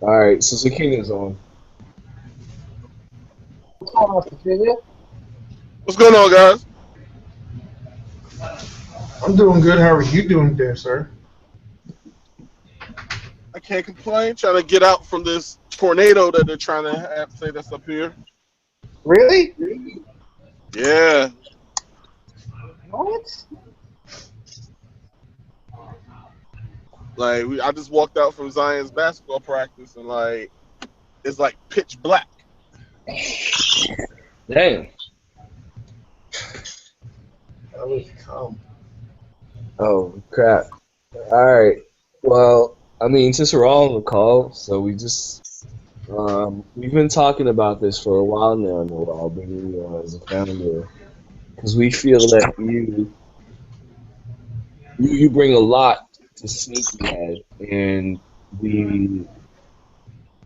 All right, so Zucchini's on. What's going on, Cecilia? What's going on, guys? I'm doing good. How are you doing there, sir? I can't complain. Trying to get out from this tornado that they're trying to say that's up here. Really? Yeah, What? I just walked out from Zion's basketball practice and it's like pitch black. Damn. That was calm. Oh crap. All right. Well, I mean, since we're all on the call, so we've been talking about this for a while now, Noel, bringing you on as a founder, because we feel that you bring a lot to SneakyHead, and we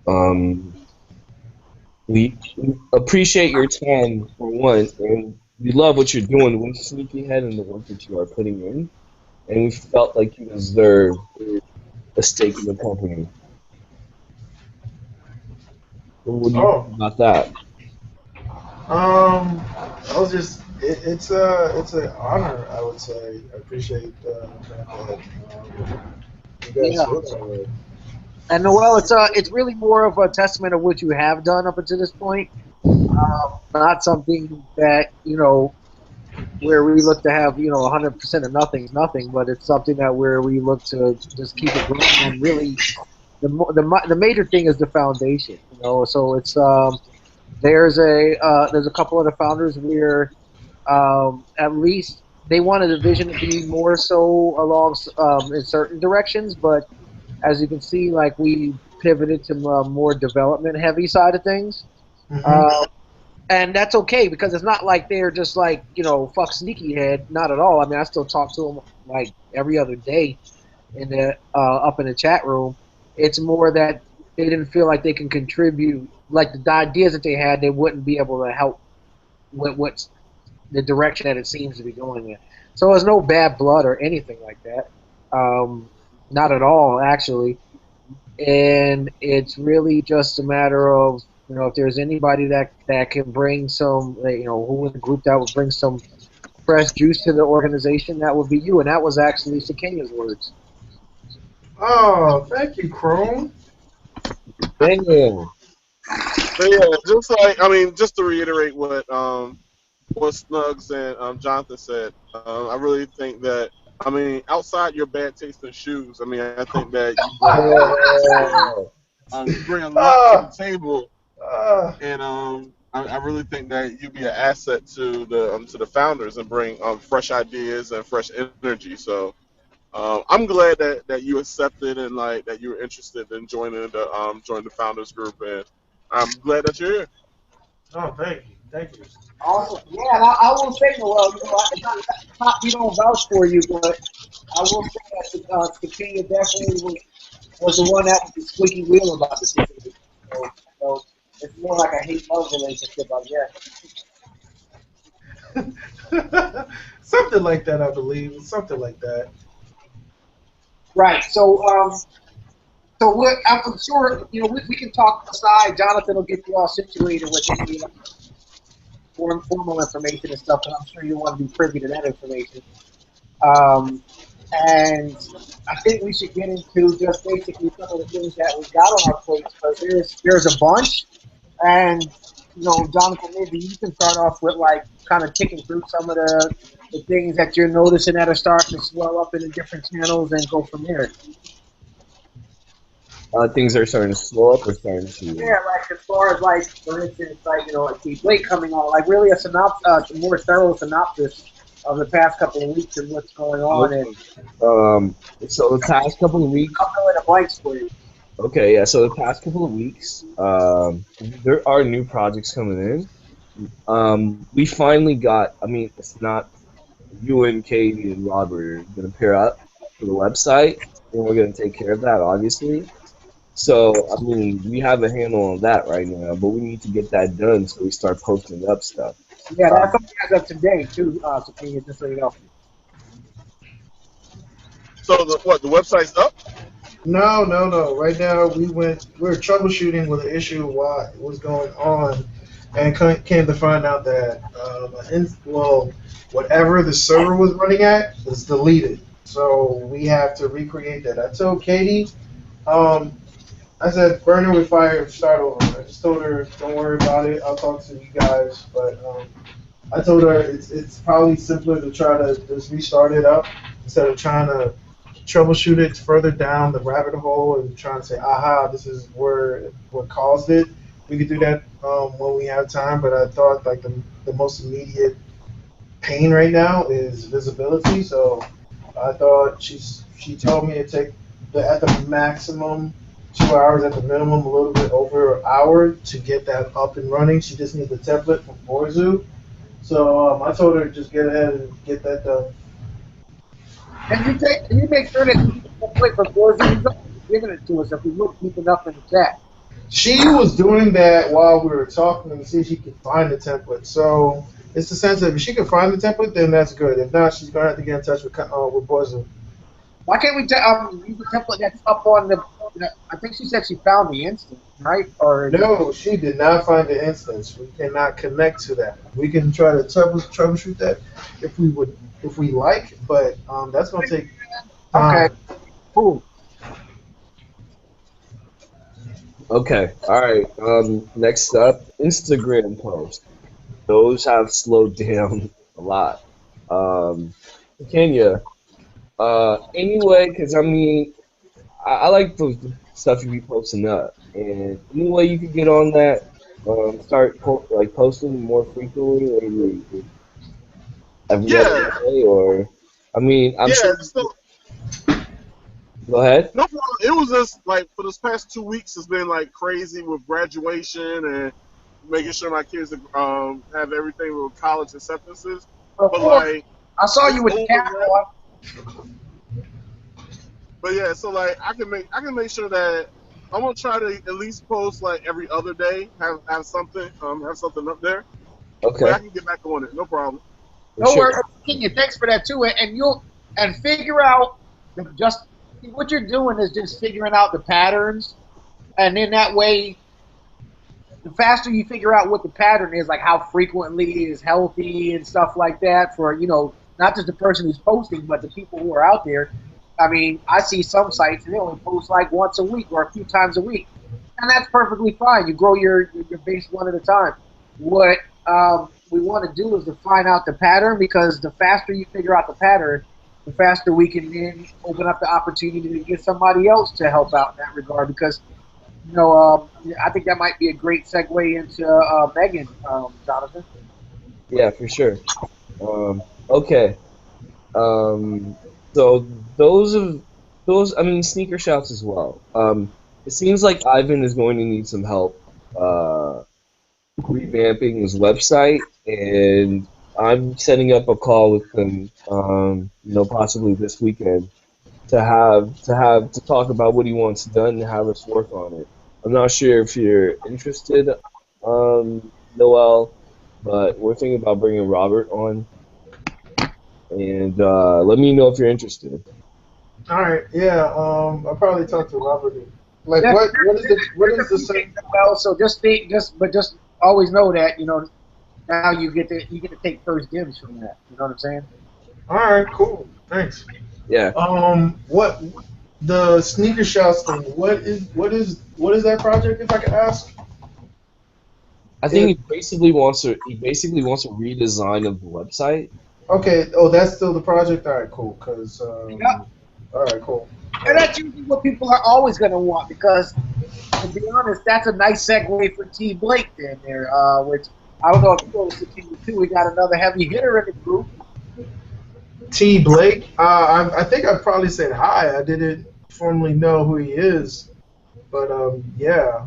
um we appreciate your time for one, and we love what you're doing with SneakyHead and the work that you are putting in, and we felt like you deserve a stake in the company. What do you think Oh, about that? I was just, it's an honor, I would say. I appreciate that you guys Yeah. feel that way. And Noel, it's really more of a testament of what you have done up until this point. Not something that where we look to have 100% of nothing's nothing, but it's something that where we look to just keep it growing. And really, the major thing is the foundation. So it's there's a couple of the founders where at least they wanted the vision to be more so along in certain directions, but as you can see, like we pivoted to more development heavy side of things. Hmm. Uh, and that's okay because it's not like they're just like fuck sneaky head, not at all. I mean, I still talk to them like every other day in the up in the chat room. It's more that they didn't feel like they can contribute, like the ideas that they had, they wouldn't be able to help with what's the direction that it seems to be going in. So there's no bad blood or anything like that. Um, Not at all, actually. And it's really just a matter of if there's anybody that can bring some who in the group that would bring some fresh juice to the organization, that would be you. And that was actually Sakenya's words. Oh, thank you, Chrome. Damn. But yeah, just to reiterate what Snugs and Jonathan said, I really think that outside your bad taste in shoes, I think that Yeah. you bring a lot to the Ah, table, ah. and I really think that you'd be an asset to the founders and bring fresh ideas and fresh energy. So I'm glad that you accepted and like that you were interested in join the founders group, and I'm glad that you're here. Oh, thank you, thank you. Awesome. Yeah, and I will say, Noel, it's not we don't vouch for you, but I will say that Sakenya definitely was the one that was the squeaky wheel about the situation. So it's more like a hate love relationship, I guess. Something like that, I believe. Something like that. Right. So I'm sure we can talk aside. Jonathan will get you all situated with any formal information and stuff, and I'm sure you want to be privy to that information. Um, and I think we should get into just basically some of the things that we got on our plates because there's a bunch, and Jonathan, maybe you can start off with like kind of ticking through some of the things that you're noticing that are starting to swell up in the different channels and go from there. Things are starting to slow up or starting to. Yeah, like as far as like, for instance, like like the Blake coming on, like really a more thorough synopsis of the past couple of weeks and what's going on, and Okay. So the past couple of weeks. I'll fill in the blanks for you. Okay, yeah. So the past couple of weeks, there are new projects coming in. We finally got. I mean, it's not you and Katie and Robert are gonna pair up for the website, and we're gonna take care of that, obviously. So, I mean, we have a handle on that right now, but we need to get that done so we start posting up stuff. Yeah, Uh, that's something as of today too, Sophia, just so you know. So the website's up. No. Right now, we're troubleshooting with an issue what was going on, and came to find out that whatever the server was running at is deleted. So we have to recreate that. I told Katie, um, I said, burn it with fire, start over. I just told her, don't worry about it. I'll talk to you guys, but I told her it's probably simpler to try to just restart it up instead of trying to troubleshoot it further down the rabbit hole and trying to say, aha, this is where what caused it. We could do that when we have time, but I thought like the most immediate pain right now is visibility. So I thought she told me to take at the maximum 2 hours, at the minimum a little bit over an hour to get that up and running. She just needs the template from Borzu. So I told her to just get ahead and get that done. And you make sure that you play for Boise. He's giving it to us if we look deep enough in the chat. She was doing that while we were talking to see if she could find the template. So it's the sense that if she can find the template, then that's good. If not, she's gonna have to get in touch with Borzu. Why can't we use the template that's up on the? I think she said she found the instance, right? Or No, she did not find the instance. We cannot connect to that. We can try to troubleshoot that if we like, but that's gonna take okay, time. cool. Okay, all right. Next up, Instagram posts. Those have slowed down a lot. Um, Kenya. Anyway, because I mean, I like the stuff you be posting up, and any way you could get on that, start posting more frequently, maybe every other Yeah, day, or I mean, I'm yeah. sure. So Go ahead. no problem. It was just like for this past 2 weeks, it's been like crazy with graduation and making sure my kids have everything with college acceptances. Of But course, like I saw it's you with the cap overwhelming. on. But yeah, so like I can make sure that I'm gonna try to at least post like every other day, have something up there. But I Okay, can get back on it, no problem. for No sure. worries, Kenya. Thanks for that too. And figure out just what you're doing is just figuring out the patterns, and then that way the faster you figure out what the pattern is, like how frequently is healthy and stuff like that, for not just the person who's posting, but the people who are out there. I mean, I see some sites and they only post like once a week or a few times a week, and that's perfectly fine. You grow your base one at a time. What we want to do is to find out the pattern, because the faster you figure out the pattern, the faster we can then open up the opportunity to get somebody else to help out in that regard. Because I think that might be a great segue into Megan, Jonathan. Yeah, for sure. Okay. Um, so those of those, I mean, sneaker shops as well. It seems like Ivan is going to need some help revamping his website, and I'm setting up a call with him, possibly this weekend to talk about what he wants done and have us work on it. I'm not sure if you're interested, Noel, but we're thinking about bringing Robert on, and let me know if you're interested. All right, yeah. I'll probably talk to Robert. Like, Yeah, what there's is a the few things as well. So just always know that now you get to take first dibs from that. You know what I'm saying? All right, cool. Thanks. Yeah, What the sneaker shops thing? What is that project? If I could ask. I think It, he basically wants a redesign of the website. okay. Oh, that's still the project. All right, cool. Yep. All right, cool. And that's usually what people are always going to want, because to be honest, that's a nice segue for T. Blake then there, which I don't know if you noticed the team too. We got another heavy hitter in the group. T. Blake. I think I probably said hi. I didn't formally know who he is, but yeah.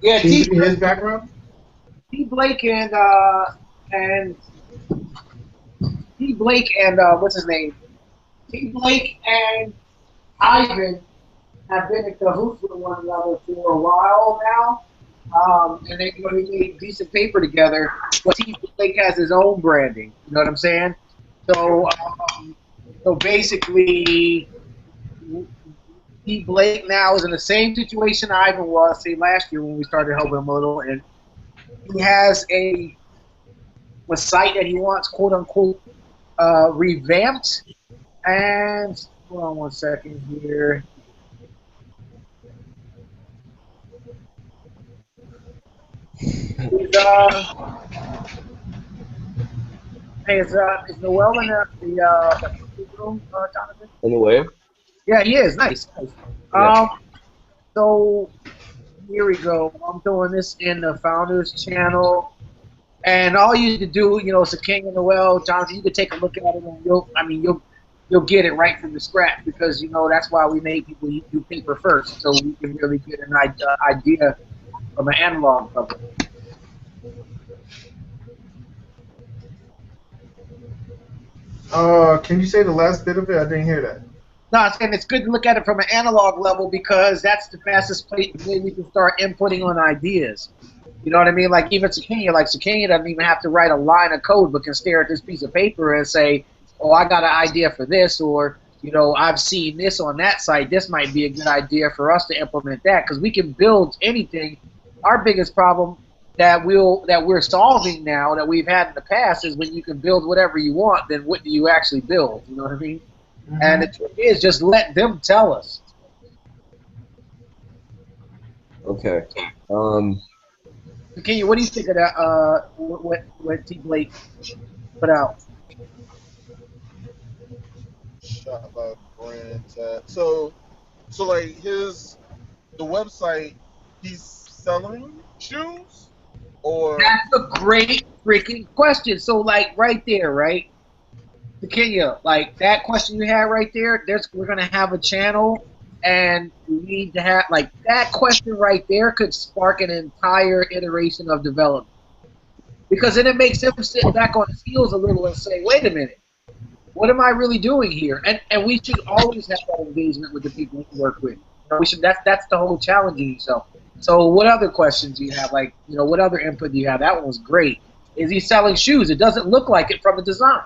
Yeah, Can you give me his background? T. Blake and T. Blake and what's his name? T. Blake and Ivan have been in cahoots with one another for a while now. And they made decent paper together. But T. Blake has his own branding. You know what I'm saying? So, so basically, T. Blake now is in the same situation Ivan was, say, last year when we started helping him a little, and he has a site that he wants, quote unquote, revamped. And hold on one second here. Is Noel in the room, Jonathan? In a way. Yeah, he is. Nice, nice. Yeah. So here we go. I'm doing this in the founders channel, and all you need to do, it's a King and Noel, Jonathan. You can take a look at it, and you'll get it right from the scratch because that's why we made people do paper first, so we can really get an idea from an analog level. Can you say the last bit of it? I didn't hear that. No, I'm saying it's good to look at it from an analog level because that's the fastest way we can start inputting on ideas. You know what I mean? Like even Sakina, doesn't even have to write a line of code, but can stare at this piece of paper and say, "Oh, I got an idea for this," or I've seen this on that site. This might be a good idea for us to implement that because we can build anything. Our biggest problem that we're solving now that we've had in the past is when you can build whatever you want, then what do you actually build? You know what I mean? Mm-hmm. And the trick is just let them tell us. Okay. Kenya, what do you think of that? What T. Blake put out? Shot by brand tab. So like the website, he's selling shoes, or That's a great freaking question. So, like, right there, right? Kenya, like that question you had right there. We're gonna have a channel, and we need to have like that question right there could spark an entire iteration of development because then it makes them sit back on his heels a little and say, "Wait a minute, what am I really doing here?" And we should always have that engagement with the people we work with. We should. That's the whole challenging yourself. So, what other questions do you have? Like, what other input do you have? That one was great. Is he selling shoes? It doesn't look like it from the design.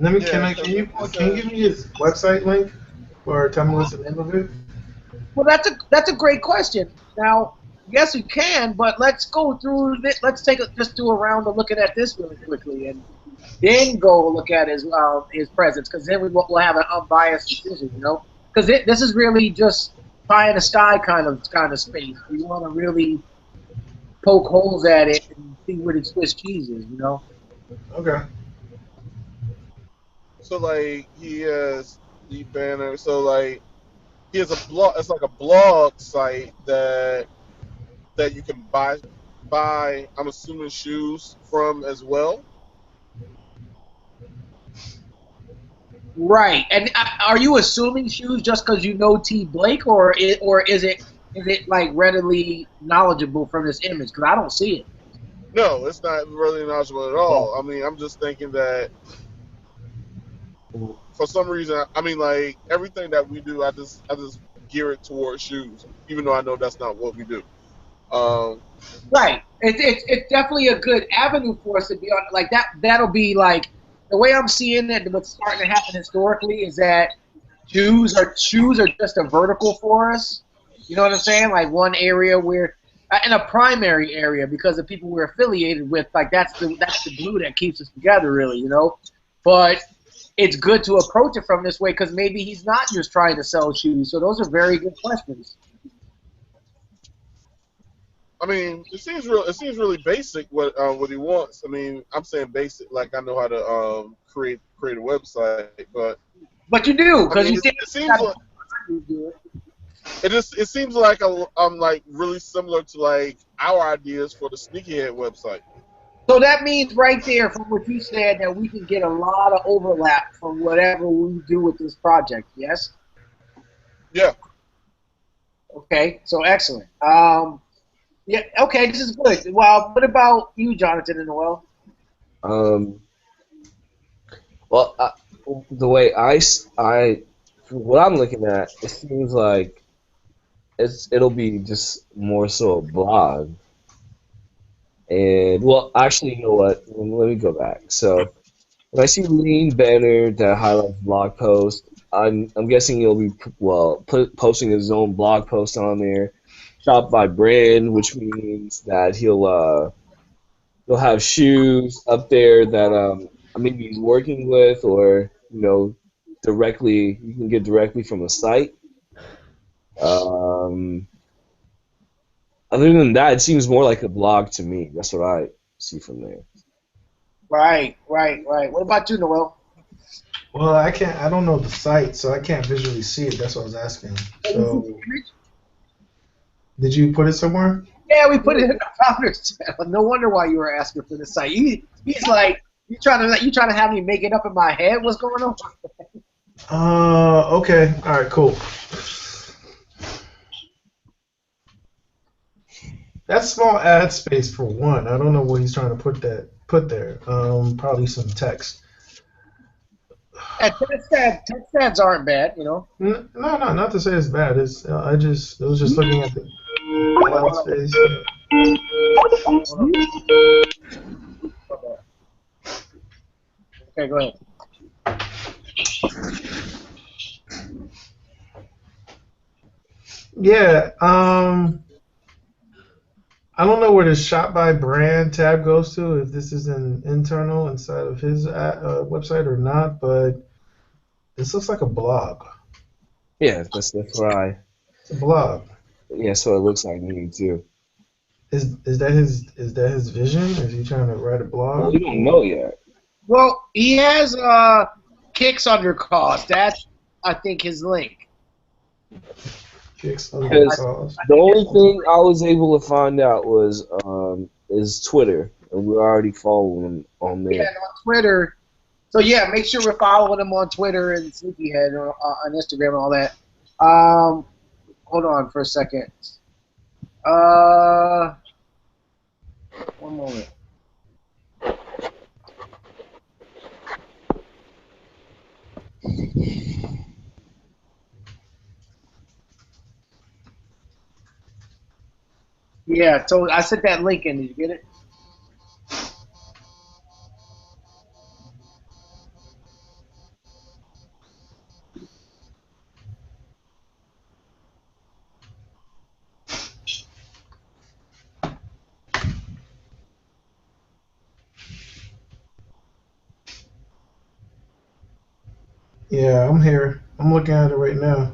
Can you give me his website link or tell me what's the name of it? Well, that's a great question. Now, yes, we can, but let's go through this. Let's just do a round of looking at this really quickly, and then go look at his presence, because then we'll have an unbiased decision. Because this is really just pie in the sky kind of space. We want to really poke holes at it and see where the Swiss cheese is. Okay. so like he has the banner. So like he has a blog. It's like a blog site that you can buy. I'm assuming shoes from as well. Right. And are you assuming shoes just because you know T. Blake, or is it like readily knowledgeable from this image? Because I don't see it. No, it's not really knowledgeable at all. I mean, I'm just thinking that for some reason, I mean, like everything that we do, I just gear it towards shoes, even though I know that's not what we do. Right. It's definitely a good avenue for us to be on. Like that. That'll be like the way I'm seeing it. What's starting to happen historically is that shoes are just a vertical for us. You know what I'm saying? Like one area where in a primary area because the people we're affiliated with. Like that's the glue that keeps us together, really. But it's good to approach it from this way because maybe he's not just trying to sell shoes. So those are very good questions. I mean, it seems really basic what he wants. I mean, I'm saying basic, like I know how to create a website, but you do I because mean, you think it seems like it seems like like really similar to like our ideas for the SneakyHead website. So that means right there from what you said that we can get a lot of overlap from whatever we do with this project, yes? Yeah. Okay, so excellent. Yeah, okay, this is good. Well, what about you, Jonathan and Noel? Well, the way from what I'm looking at, it seems like it'll be just more so a blog. And well, actually, you know what? Let me go back. So when I see lean banner that highlights blog post, I'm guessing he'll be posting his own blog post on there, shop by brand, which means that he'll have shoes up there that maybe he's working with, or directly you can get directly from the site. Um, Other than that, it seems more like a blog to me. That's what I see from there. Right. What about you, Noel? Well, I don't know the site, so I can't visually see it. That's what I was asking. So, did you put it somewhere? Yeah, we put it in the founders channel. No wonder why you were asking for the site. He's like, you trying to have me make it up in my head? What's going on? Okay. All right, cool. That's small ad space for one. I don't know what he's trying to put there. Probably some text. And text ads aren't bad, you know. No, not to say it's bad. It's I was just looking at the ad space. Okay, go ahead. Yeah. I don't know where the shop by brand tab goes to, if this is an internal inside of his website or not, but this looks like a blog. Yeah, that's what It's a blog. that's what it looks like to me too. Is that his vision? Is he trying to write a Well, blog? we don't know yet. Well, he has kicks under cause. That's, I think, his link. Kicks under Because cause. the only thing I was able to find out was is Twitter, and we're already following him on there. Yeah, and on Twitter. So yeah, make sure we're following him on Twitter and SneakyHead on Instagram and all that. Hold on for a second. One moment. Yeah, so I sent that link in. Did you get it? Yeah, I'm here. I'm looking at it right now.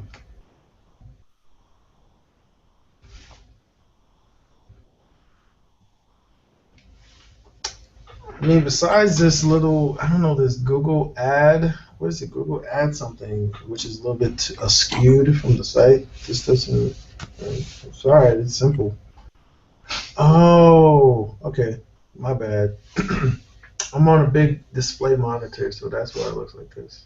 I mean, besides this little, I don't know, this Google ad, what is it? Google ad something, which is a little bit skewed from the site. This doesn't, it's alright, it's simple. Oh, okay, my bad. I'm on a big display monitor, so that's why it looks like this.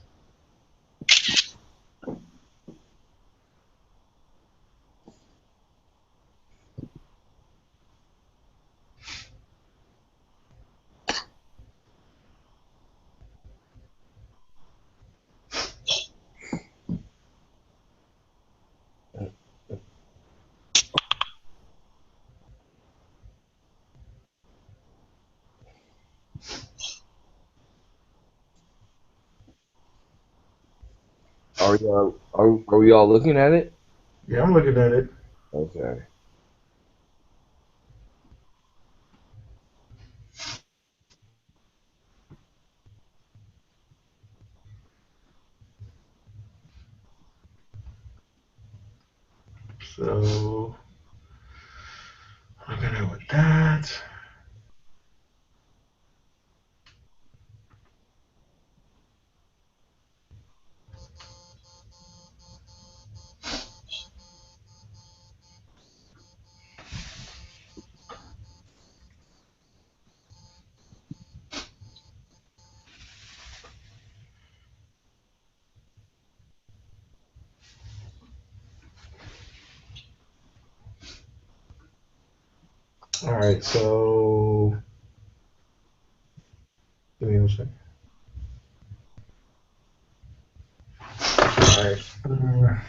Are we all looking at it? Yeah, I'm looking at it. Okay. So, I'm gonna go with that. All right, so give me one second. All right.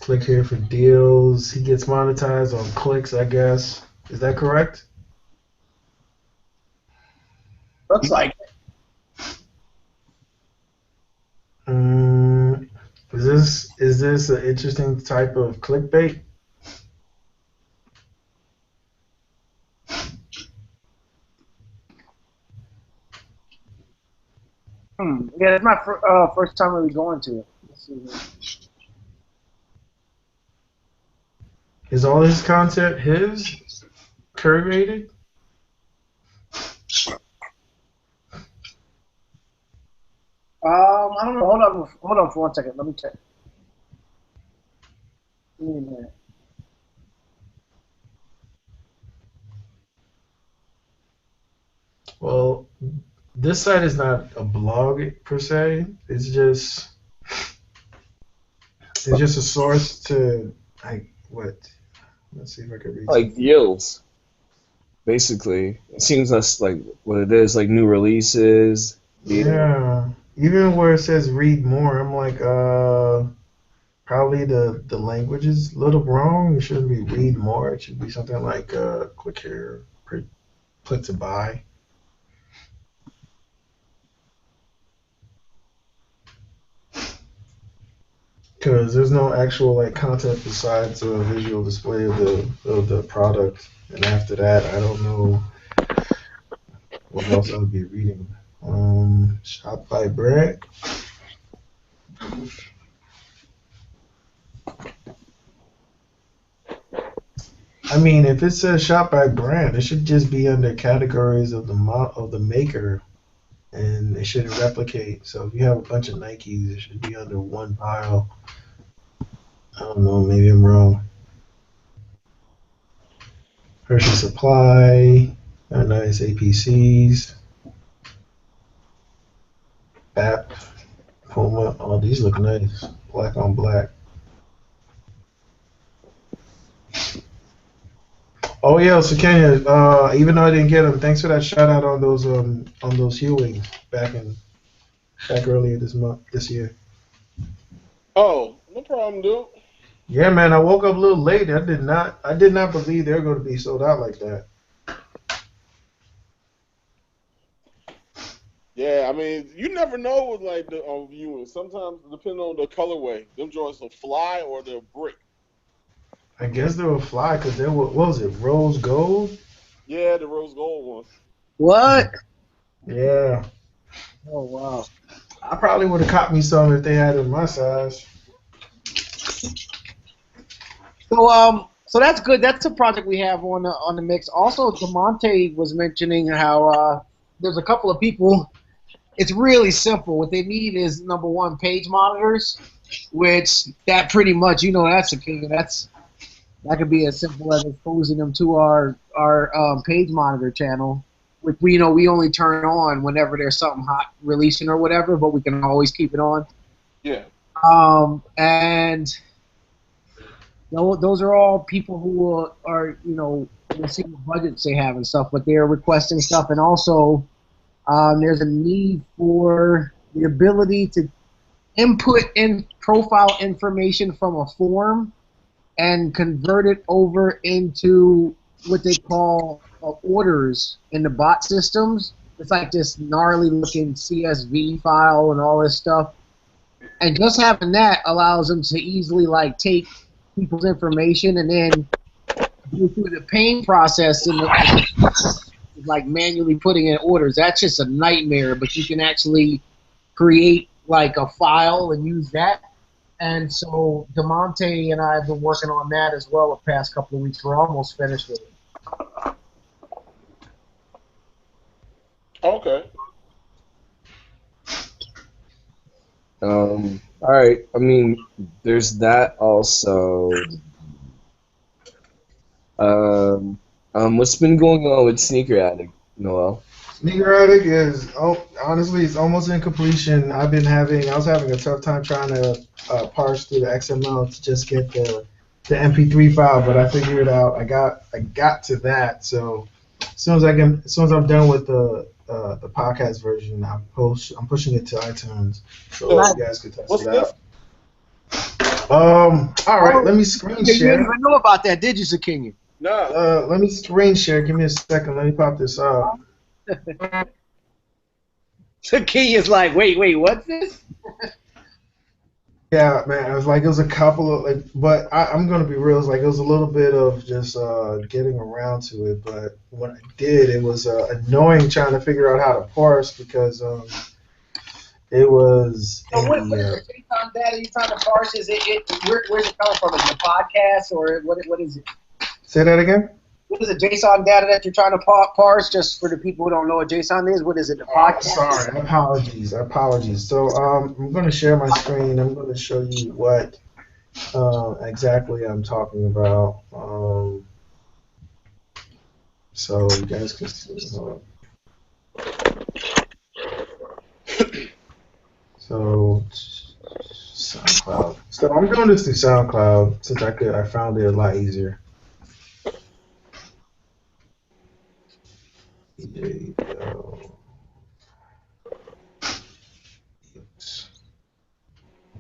Click here for deals. He gets monetized on clicks, I guess. Is that correct? Looks like Is this an interesting type of clickbait? Yeah, it's my first time really going to it. Let's see. Is all his content his curated? I don't know. Hold on for 1 second. Let me check. Give me a minute. Well, this site is not a blog per se. It's just a source to like what? Let's see if I can read. Like deals, basically. It seems that's like what it is, like new releases. Yeah. Even where it says read more, I'm like, probably the language is a little wrong. It shouldn't be read more. It should be something like click here, click to buy. Because there's no actual like content besides a visual display of the product, and after that, I don't know what else I would be reading. Shop by brand. I mean, if it says shop by brand, it should just be under categories of the maker, and it shouldn't replicate. So if you have a bunch of Nikes, it should be under one pile. I don't know, maybe I'm wrong. Hershey Supply, nice APCs, BAP, Puma. Oh, these look nice. Black on black. Oh yeah, so Kenya, even though I didn't get them, thanks for that shout out on those Hewings back earlier this year. Oh, no problem, dude. Yeah, man, I woke up a little late. I did not believe they were going to be sold out like that. Yeah, I mean, you never know with like the viewing. Sometimes depending on the colorway, them joints will fly or they'll break. I guess they were fly because they were, what was it, rose gold? Yeah, the rose gold ones. What? Yeah. Oh wow. I probably would have caught me some if they had it in my size. So that's good. That's a project we have on the mix. Also, DeMonte was mentioning how there's a couple of people. It's really simple. What they need is number one, page monitors, which that pretty much that's a king. That could be as simple as exposing them to our page monitor channel, which we only turn on whenever there's something hot releasing or whatever, but we can always keep it on. Yeah. And those are all people who are we'll see what budgets they have and stuff, but they're requesting stuff, and also there's a need for the ability to input in profile information from a form and convert it over into what they call orders in the bot systems. It's like this gnarly looking CSV file and all this stuff. And just having that allows them to easily like take people's information and then go through the pain process and like manually putting in orders. That's just a nightmare, but you can actually create like a file and use that. And so DeMonte and I have been working on that as well the past couple of weeks. We're almost finished with it. Okay. All right. I mean, there's that also. What's been going on with Sneaker Addict, Noel? Sneaker Addict is honestly it's almost in completion. I was having a tough time trying to parse through the XML to just get the MP3 file, but I figured it out. I got to that. So as soon as I'm done with the podcast version, I'm pushing it to iTunes so you guys can test it out. All right, let me screen share. You didn't even know about that, did you, Sakinya? No. Let me screen share. Give me a second. Let me pop this up. So Key is like, wait, what's this? Yeah, man. It was a couple of but I'm gonna be real. It was a little bit of just getting around to it. But when I did, it was annoying trying to figure out how to parse because it was So in what is the the JSON data you're trying to parse? Is where's it coming from? Is it a podcast or what is it? say that again. What is the JSON data that you're trying to parse? Just for the people who don't know what JSON is, what is it? A podcast? Sorry, apologies. So I'm going to share my screen. I'm going to show you what exactly I'm talking about. So you guys can see. Hold on. So SoundCloud. So I'm doing this through SoundCloud since I found it a lot easier. DJ,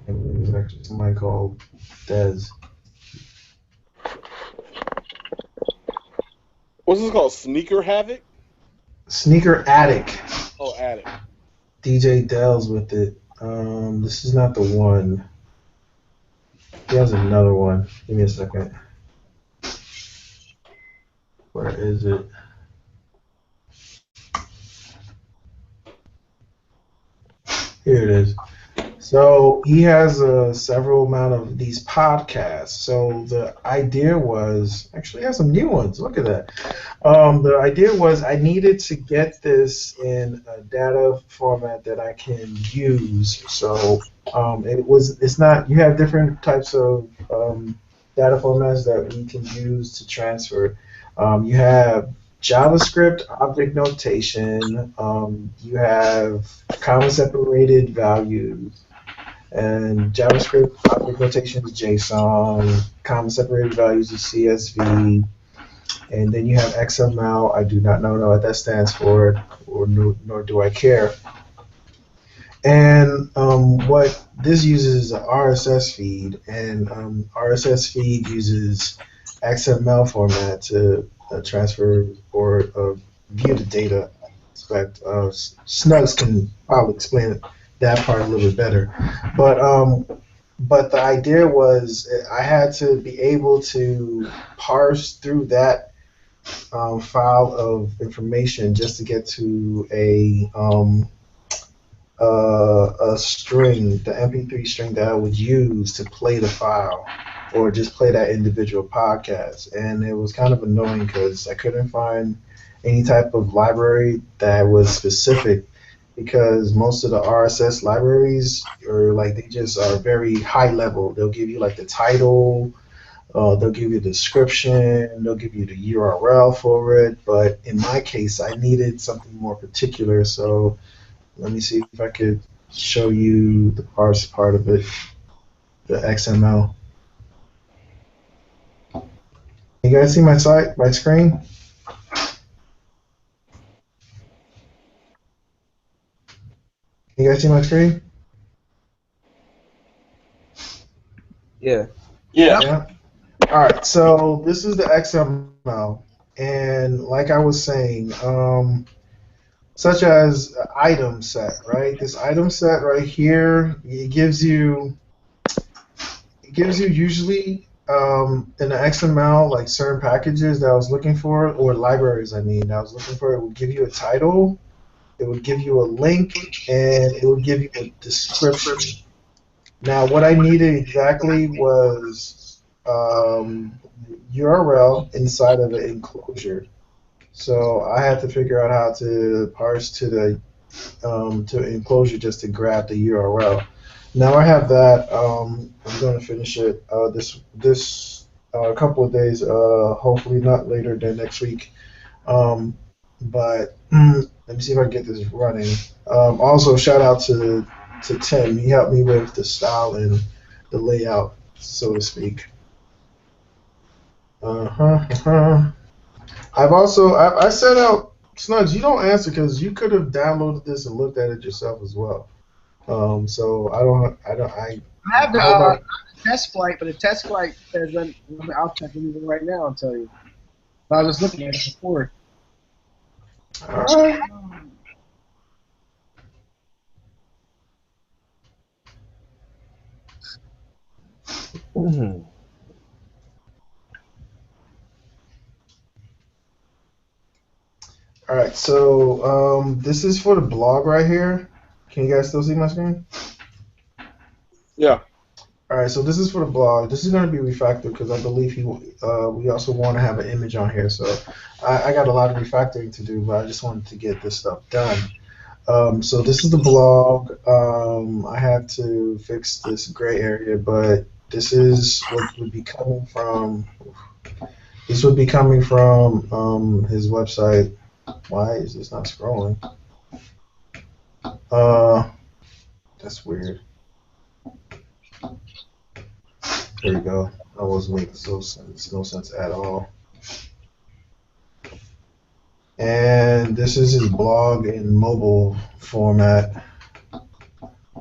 there's actually somebody called Dez. What's this called? Sneaker Havoc? Sneaker Attic. Oh, Addict. DJ Dell's with it. This is not the one. He has another one. Give me a second. Where is it? Here it is. So he has several amount of these podcasts. So the idea was actually he has some new ones. Look at that. The idea was I needed to get this in a data format that I can use. So it's not you have different types of data formats that we can use to transfer. You have JavaScript object notation. You have comma separated values. And JavaScript object notation is JSON, comma separated values is CSV, and then you have XML. I do not know what that stands for, or nor do I care. And what this uses is an RSS feed, and RSS feed uses XML format to transfer or view the data. I expect Snugs can probably explain that part a little bit better, but the idea was I had to be able to parse through that file of information just to get to a string, the MP3 string that I would use to play the file or just play that individual podcast. And it was kind of annoying because I couldn't find any type of library that was specific because most of the RSS libraries are they just are very high level. They'll give you the title, they'll give you the description, they'll give you the URL for it. But in my case, I needed something more particular. So let me see if I could show you the parse part of it, the XML. You guys see my screen? You guys see my screen? Yeah. Yeah. All right. So this is the XML, and like I was saying, such as item set, right? This item set right here, it gives you usually in the XML certain packages that I was looking for, or libraries I mean that I was looking for. It would give you a title, it would give you a link, and it would give you a description. Now what I needed exactly was URL inside of an enclosure. So I had to figure out how to parse to the enclosure just to grab the URL. Now I have that. I'm going to finish it this couple of days. Hopefully not later than next week. But let me see if I can get this running. Also, shout out to Tim. He helped me with the style and the layout, so to speak. I set out Snugs. You don't answer because you could have downloaded this and looked at it yourself as well. So I I have the hope I- test flight, but the test flight says I'll check it even right now and tell you. I was just looking at it before. All right. All right, so this is for the blog right here. Can you guys still see my screen? Yeah. All right, so this is for the blog. This is going to be refactored because I believe we also want to have an image on here. So I got a lot of refactoring to do, but I just wanted to get this stuff done. So this is the blog. I have to fix this gray area, but this is what would be coming from. This would be coming from his website. Why is this not scrolling? That's weird. There we go. That wasn't making no sense at all. And this is his blog in mobile format.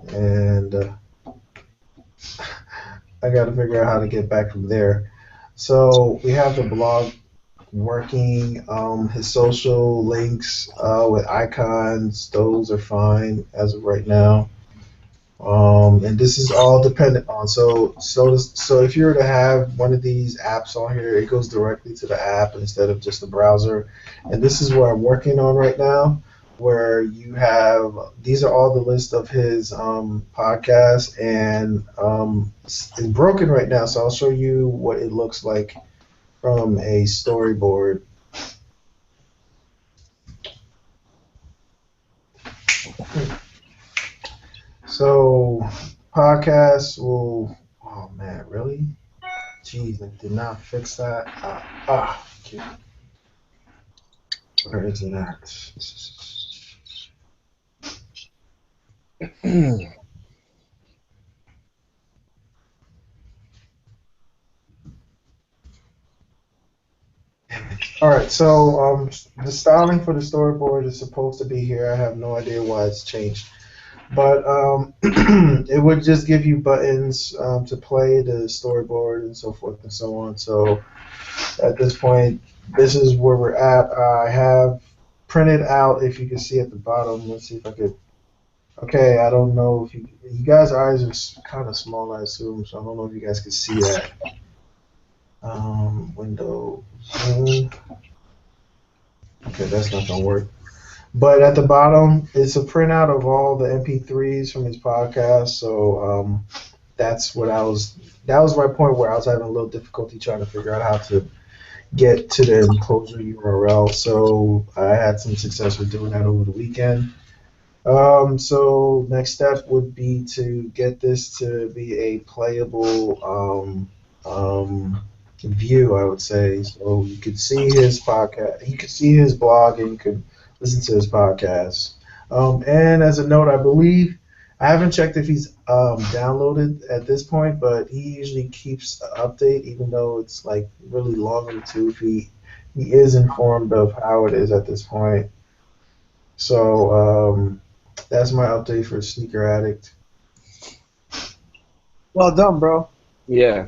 And I got to figure out how to get back from there. So we have the blog working. His social links with icons, those are fine as of right now. And this is all dependent on. So if you were to have one of these apps on here, it goes directly to the app instead of just the browser. And this is what I'm working on right now, where you have these are all the list of his podcasts, and it's broken right now. So I'll show you what it looks like from a storyboard. So podcasts will. Oh man, really? Jeez, I did not fix that. Okay. Where is it at? All right, so the styling for the storyboard is supposed to be here. I have no idea why it's changed, but it would just give you buttons to play the storyboard and so forth and so on. So at this point, this is where we're at. I have printed out, if you can see at the bottom. Let's see if I could. Okay, I don't know if you guys' eyes are kind of small, I assume, so I don't know if you guys can see that. Window zoom. Okay, that's not gonna work. But at the bottom, it's a printout of all the MP3s from his podcast. So that's what that was my point where I was having a little difficulty trying to figure out how to get to the enclosure URL. So I had some success with doing that over the weekend. So next step would be to get this to be a playable view, I would say. So you could see his podcast, you could see his blog, and you could listen to his podcast. And as a note, I believe I haven't checked if he's downloaded at this point, but he usually keeps an update, even though it's like really long in the tooth. He is informed of how it is at this point. So that's my update for Sneaker Addict. Well done, bro. Yeah.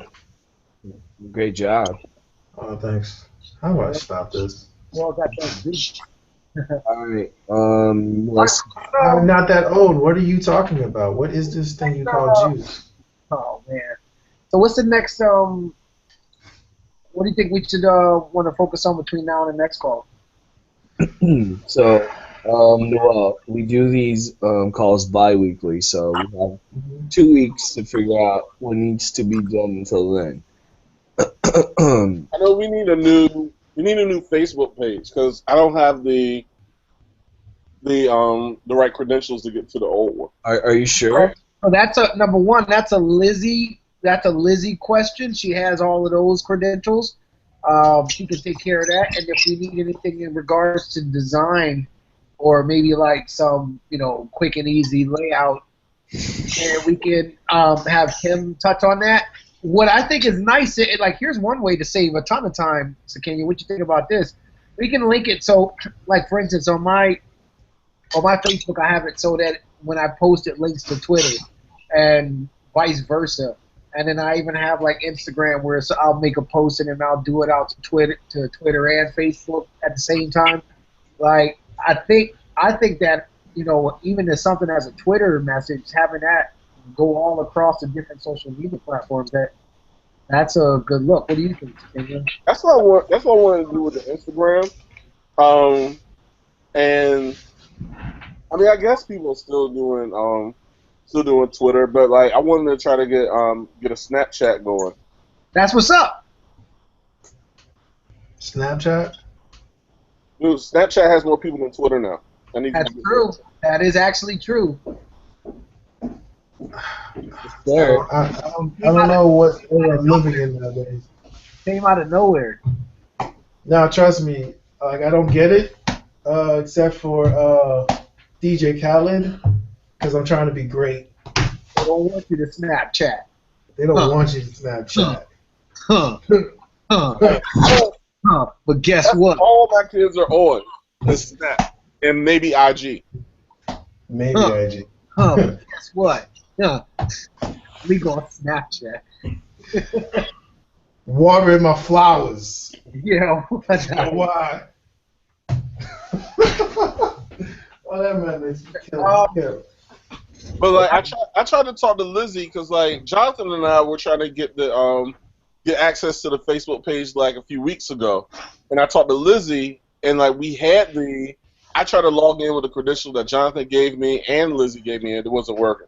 Great job. Oh, thanks. How do I stop this? Well, that's All right. Let's. I'm not that old. What are you talking about? What is this thing you call juice? Oh man. So what's the next? What do you think we should want to focus on between now and the next call? So, well, we do these calls bi-weekly, so we have 2 weeks to figure out what needs to be done until then. I know we need a new Facebook page because I don't have the right credentials to get to the old one. Are you sure? So that's a number one. That's a Lizzie. That's a Lizzie question. She has all of those credentials. She can take care of that. And if we need anything in regards to design, or maybe like some quick and easy layout, and we can have him touch on that. What I think is nice, here's one way to save a ton of time. So, Kenya, what you think about this? We can link it. So, like for instance, on my Facebook, I have it so that when I post it links to Twitter, and vice versa. And then I even have like Instagram where I'll make a post and then I'll do it out to Twitter and Facebook at the same time. Like I think that even as something as a Twitter message, having that go all across the different social media platforms, that That's a good look. What do you think, Kenya? That's what I want. That's what I wanted to do with the Instagram. And I mean, I guess people are still doing Twitter, but like I wanted to try to get a Snapchat going. That's what's up. Snapchat. Dude, Snapchat has more people than Twitter now. I need That's to get true. That is actually true. There. I don't know what era I'm living in nowadays. Came out of nowhere. Now, trust me, like I don't get it, except for DJ Khaled, because I'm trying to be great. They don't want you to Snapchat. They don't want you to Snapchat. Huh. Huh. Huh. But guess That's what? all my kids are on is Snap and maybe IG. Maybe Huh. IG. Huh. But guess what? Huh. We going Snapchat. Watering my flowers. Yeah. You know why? Oh, that man makes me kill. But like I tried to talk to Lizzie because like Jonathan and I were trying to get access to the Facebook page like a few weeks ago, and I talked to Lizzie and like I tried to log in with the credential that Jonathan gave me and Lizzie gave me and it wasn't working.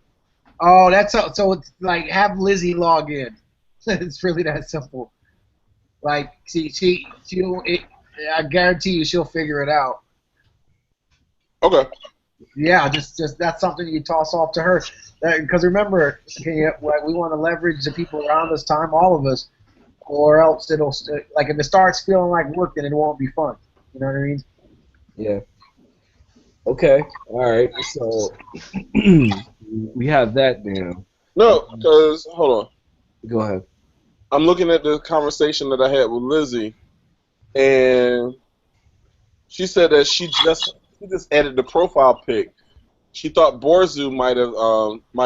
Oh, so it's like have Lizzie log in. It's really that simple. Like I guarantee you she'll figure it out. Okay. Yeah, just that's something you toss off to her. Because remember, like we want to leverage the people around us, time, all of us, or else it'll like if it starts feeling like work, then it won't be fun. You know what I mean? Yeah. Okay. All right. So we have that down. No, because hold on. Go ahead. I'm looking at the conversation that I had with Lizzie, and she said that she just added the profile pic. She thought Borzu might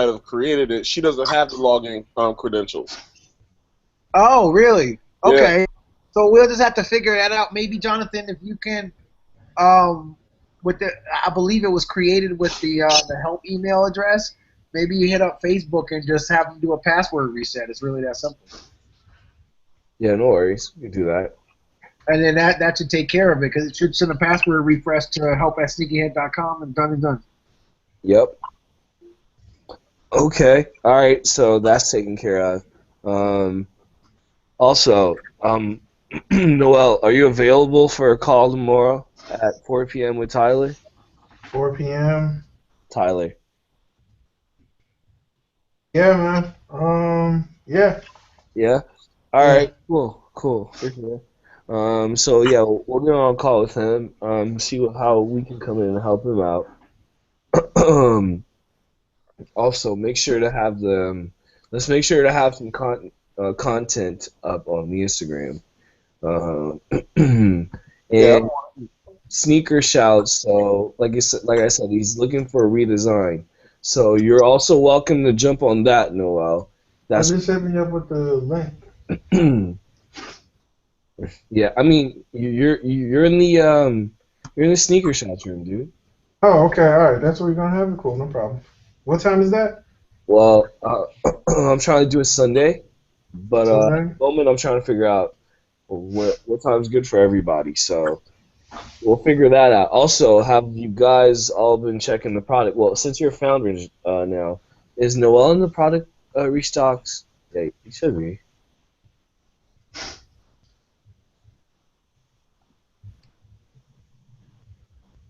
have created it. She doesn't have the login credentials. Oh, really? Okay. Yeah. So we'll just have to figure that out. Maybe Jonathan, if you can, with I believe it was created with the help email address. Maybe you hit up Facebook and just have them do a password reset. It's really that simple. Yeah, no worries. We can do that. And then that should take care of it because it should send a password refresh to help@sneakyhead.com and done and done. Yep. Okay. All right. So that's taken care of. Also, Noel, are you available for a call tomorrow at 4 p.m. with Tyler? 4 p.m. Tyler. Yeah, man. Yeah. Yeah. All right. Cool. For sure. So yeah, we'll get on a call with him. See how we can come in and help him out. Also, make sure to have let's make sure to have some content up on the Instagram. And Yeah. sneaker shouts. So, like I said, he's looking for a redesign. So you're also welcome to jump on that, Noel. That's Just hit me up with the link. yeah. I mean, you're in the sneaker shots room, dude. Oh, okay. All right. That's what we're gonna have it. Cool. No problem. What time is that? Well, I'm trying to do it Sunday, but at Sunday? the moment I'm trying to figure out what time's good for everybody. So we'll figure that out. Also, have you guys all been checking the product? Well, since you're founders now, is Noel in the product restocks? Yeah, he should be.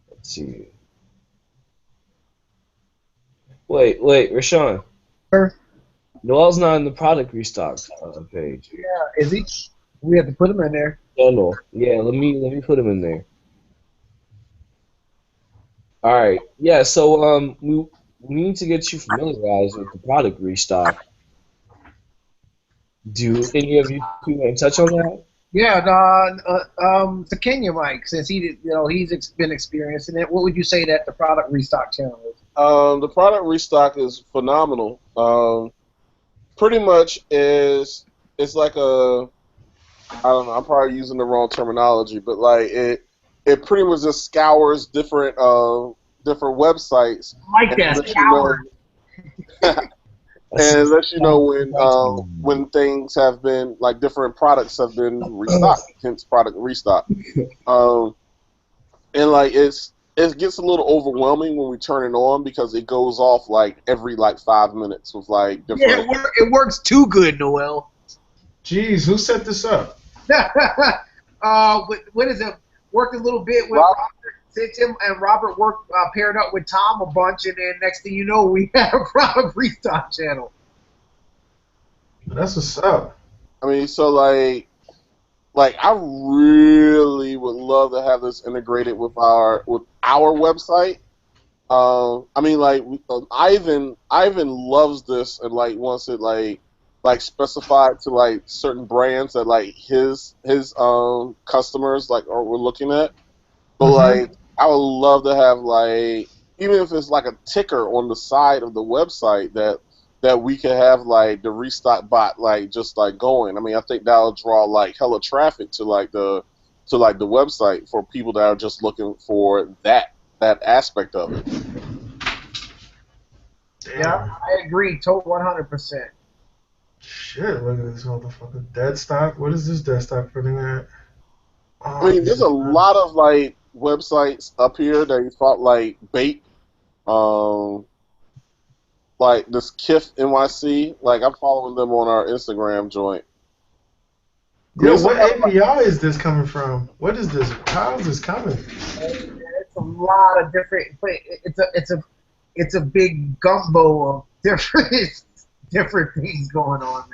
Let's see. Wait, Rashawn. Sir? Noel's not in the product restocks page. Yeah, is he? We have to put him in there. No. Yeah, let me put him in there. All right. Yeah. So we need to get you familiarized with the product restock. Do any of you two want to touch on that? Yeah, to Kenya, Mike, since he's been experiencing it. What would you say that the product restock channel is? The product restock is phenomenal. Pretty much it's like I don't know, I'm probably using the wrong terminology, but like it pretty much just scours different websites. I like that. Scour. and it lets you know That's- when things have been like different products have been restocked, hence product restock. Um, and like it gets a little overwhelming when we turn it on because it goes off like every like 5 minutes with like Yeah, different. it works too good, Noel. Jeez, who set this up? What is it? Worked a little bit with Rob- Robert. Since him and Robert worked paired up with Tom a bunch, and then next thing you know, we had a product restock channel. That's what's up. I mean, so like I really would love to have this integrated with our website. I mean, like Ivan loves this and like wants it like specified to like certain brands that like his customers like are we're looking at. But like I would love to have like even if it's like a ticker on the side of the website that we could have like the restock bot like just like going. I mean, I think that'll draw like hella traffic to like the website for people that are just looking for that aspect of it. Damn. Yeah, I agree. Total 100%. Shit, look at this motherfucker. Dead stock? What is this dead stock printing at? I mean, there's a lot of like websites up here that you thought like bait, like this KIF NYC. Like I'm following them on our Instagram joint. Yo, what API is this coming from? What is this? How is this coming? It's a lot of different. It's a big gumbo of different things going on.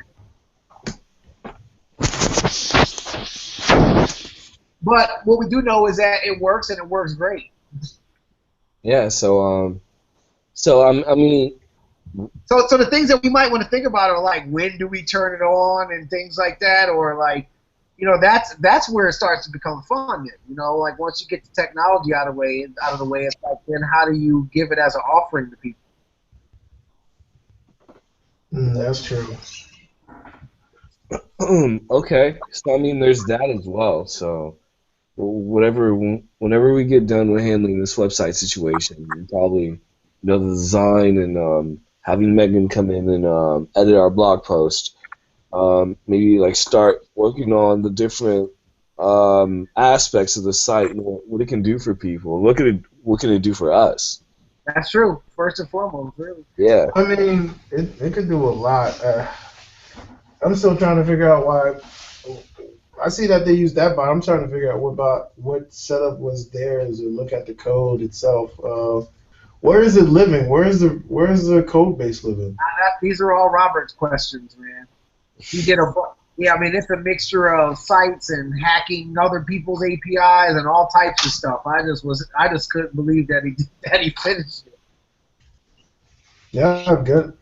But what we do know is that it works and it works great. Yeah. So I mean, So the things that we might want to think about are like when do we turn it on and things like that, or like, you know, that's where it starts to become fun. Then, you know, like once you get the technology out of the way, it's like then how do you give it as an offering to people? That's true. okay. So I mean, there's that as well. So whenever we get done with handling this website situation, we'll probably the design and having Megan come in and edit our blog post. Maybe like start working on the different aspects of the site and what it can do for people. What can it do for us? That's true. First and foremost, really. Yeah. I mean, it could do a lot. I'm still trying to figure out why. I see that they use that bot. I'm trying to figure out what setup was theirs or look at the code itself. Where is it living? Where is the code base living? These are all Robert's questions, man. You get I mean, it's a mixture of sites and hacking other people's APIs and all types of stuff. I just couldn't believe that he finished it. Yeah, good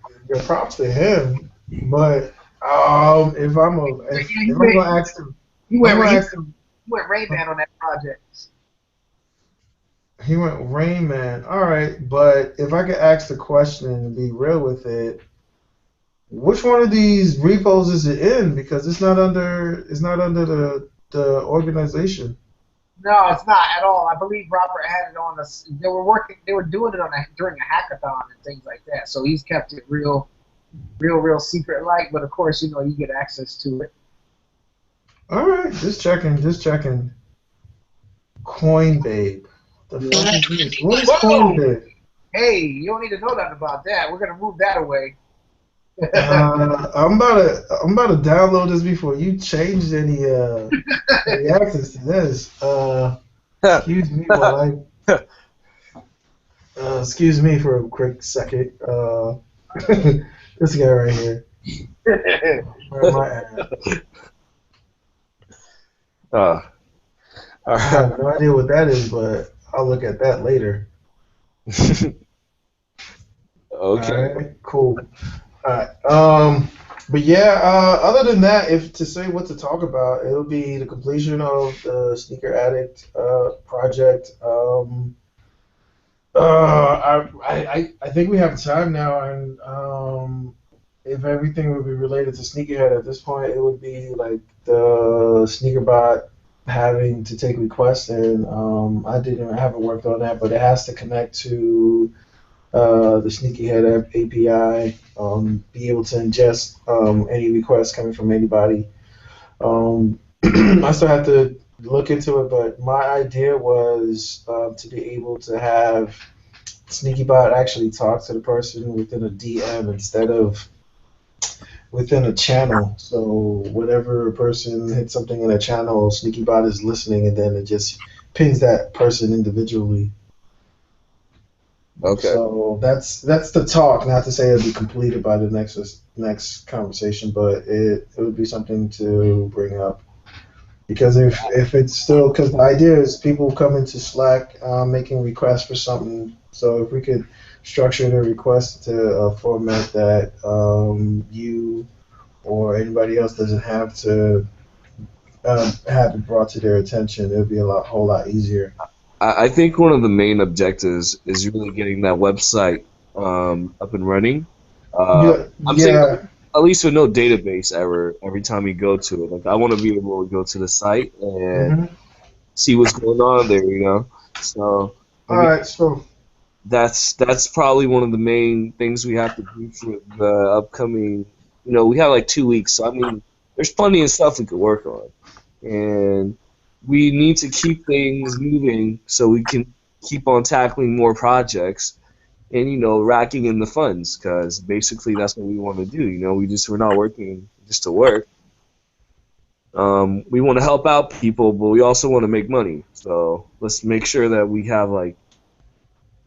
props to him. But if I'm gonna ask him, He went Rain Man on that project. He went Rain Man. All right, but if I could ask the question and be real with it, which one of these repos is it in? Because it's not under the organization. No, it's not at all. I believe Robert had it on they were doing it during a hackathon and things like that. So he's kept it real secret like, but of course, you know, you get access to it. All right, just checking. Coinbabe. The fuck is this? What is Coinbabe? Hey, you don't need to know nothing about that. We're gonna move that away. I'm about to download this before you change any access to this. Excuse me while excuse me for a quick second. This guy right here. Where am I at? All I right. have no idea what that is, but I'll look at that later. Okay. All right, cool. But yeah, other than that, if to say what to talk about, it'll be the completion of the Sneaker Addict project. I think we have time now, and if everything would be related to SneakyHead at this point, it would be like the SneakerBot having to take requests, and I haven't worked on that, but it has to connect to the SneakyHead API, be able to ingest any requests coming from anybody. I still have to look into it, but my idea was to be able to have SneakyBot actually talk to the person within a DM instead of within a channel. So whenever a person hits something in a channel, SneakyBot is listening, and then it just pings that person individually. Okay. So that's the talk. Not to say it'll be completed by the next conversation, but it would be something to bring up. Because if it's still, because the idea is people come into Slack making requests for something. So if we could structure the request to a format that you or anybody else doesn't have to have it brought to their attention, it would be whole lot easier. I think one of the main objectives is really getting that website up and running. Yeah, I'm saying yeah. at least with no database error every time you go to it. Like I want to be able to go to the site and Mm-hmm. see what's going on there, you know. So I All mean right. So that's probably one of the main things we have to do for the upcoming. You know, we have like 2 weeks, so I mean, there's plenty of stuff we could work on, and we need to keep things moving so we can keep on tackling more projects and racking in the funds because basically that's what we want to do. We're not working just to work. We want to help out people, but we also want to make money. So let's make sure that we have like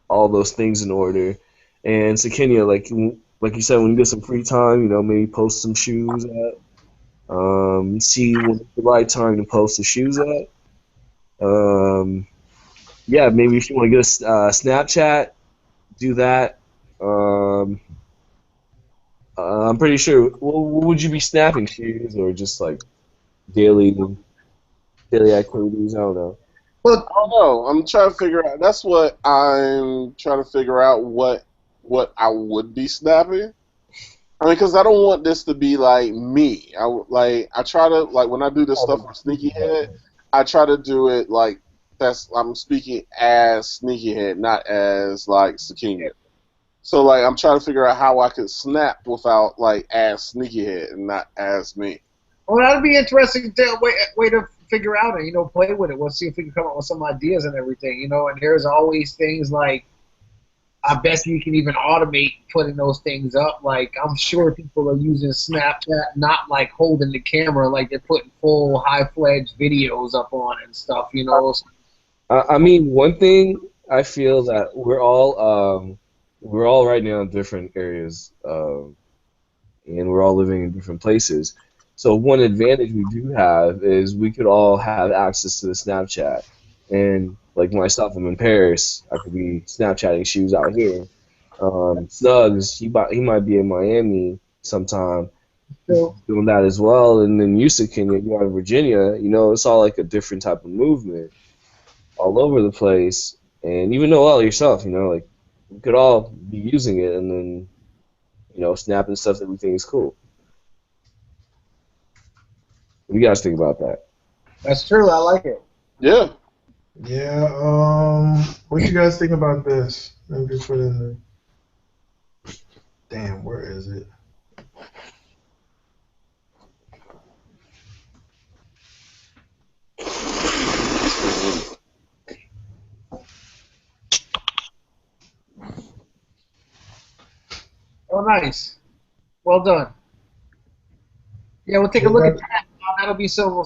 all those things in order. And so Kenya, like you said, when you get some free time, maybe post some shoes at. See when it's the right time to post the shoes at. Yeah, maybe if you want to get a Snapchat, do that. Um, I'm pretty sure. What would you be snapping, shoes or just like daily daily activities? I don't know. Well, I don't know. I'm trying to figure out. That's what I'm trying to figure out. What I would be snapping. I mean, because I don't want this to be like me. I try to like when I do this stuff for Sneaky Head, I try to do it like that's I'm speaking as Sneaky Head, not as like Sakinya. So like I'm trying to figure out how I could snap without like as Sneaky Head and not as me. well, that'd be interesting to way to figure out and play with it. We'll see if we can come up with some ideas and everything. And there's always things like I bet you can even automate putting those things up. Like I'm sure people are using Snapchat, not like holding the camera, like they're putting full high-fledged videos up on it and stuff. I mean, one thing I feel that we're all right now in different areas, and we're all living in different places. So one advantage we do have is we could all have access to the Snapchat. And like myself, I'm in Paris. I could be Snapchatting shoes out here. Snugs, he might be in Miami sometime So doing that as well. And then you're in Virginia. It's all like a different type of movement all over the place. And even Noel yourself, like we could all be using it and then snapping stuff that we think is cool. What do you guys think about that? that's true. I like it. Yeah. yeah. What you guys think about this? Let me just put it in the. Damn, where is it? Oh, nice. Well done. Yeah, we'll take a Is look at that- that. That'll be some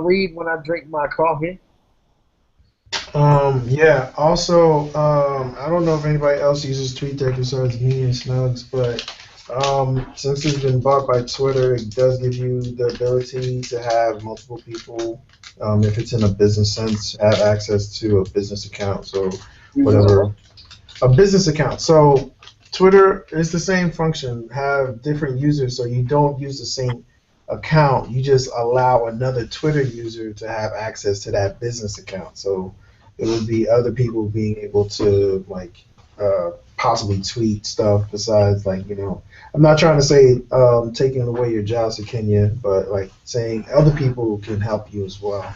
read when I drink my coffee. Yeah. Also, I don't know if anybody else uses TweetDeck besides me and Snugs, but since it's been bought by Twitter, it does give you the ability to have multiple people, if it's in a business sense, have access to a business account. So whatever, a business account. So Twitter is the same function, have different users, so you don't use the same account. You just allow another Twitter user to have access to that business account. So it would be other people being able to like possibly tweet stuff besides I'm not trying to say taking away your jobs to Kenya, but like saying other people can help you as well.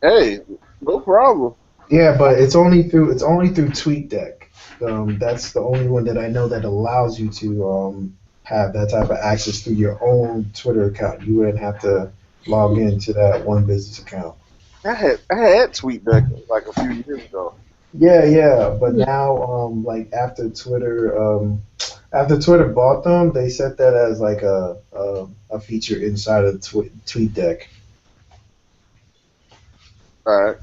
Hey, no problem. Yeah, but it's only through TweetDeck. That's the only one that I know that allows you to have that type of access through your own Twitter account. You wouldn't have to log into that one business account. I had TweetDeck like a few years ago. Yeah, yeah, but now, like after Twitter bought them, they set that as like a feature inside of TweetDeck. All right.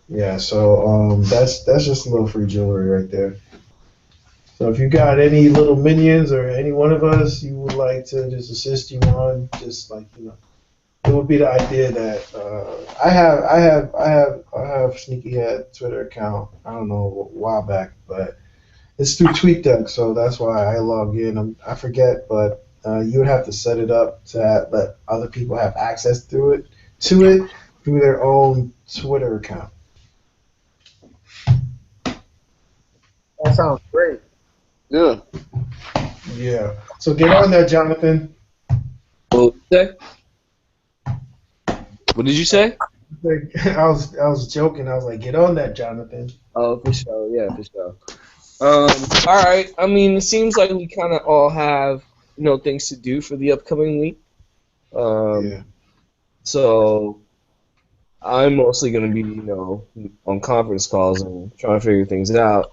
Yeah, so that's just a little free jewelry right there. So if you got any little minions or any one of us you would like to just assist you on, just like it would be the idea that I have SneakyHead Twitter account. I don't know a while back, but it's through TweetDeck, so that's why I log in. I forget, but you would have to set it up to let other people have access to it through their own Twitter account. That sounds great. Yeah. Yeah. So get on that, Jonathan. What did you say? What did you say? I was joking. I was like, get on that, Jonathan. Oh, for sure. Yeah, for sure. All right. I mean, it seems like we kind of all have, things to do for the upcoming week. Um, Yeah. so I'm mostly going to be, on conference calls and trying to figure things out.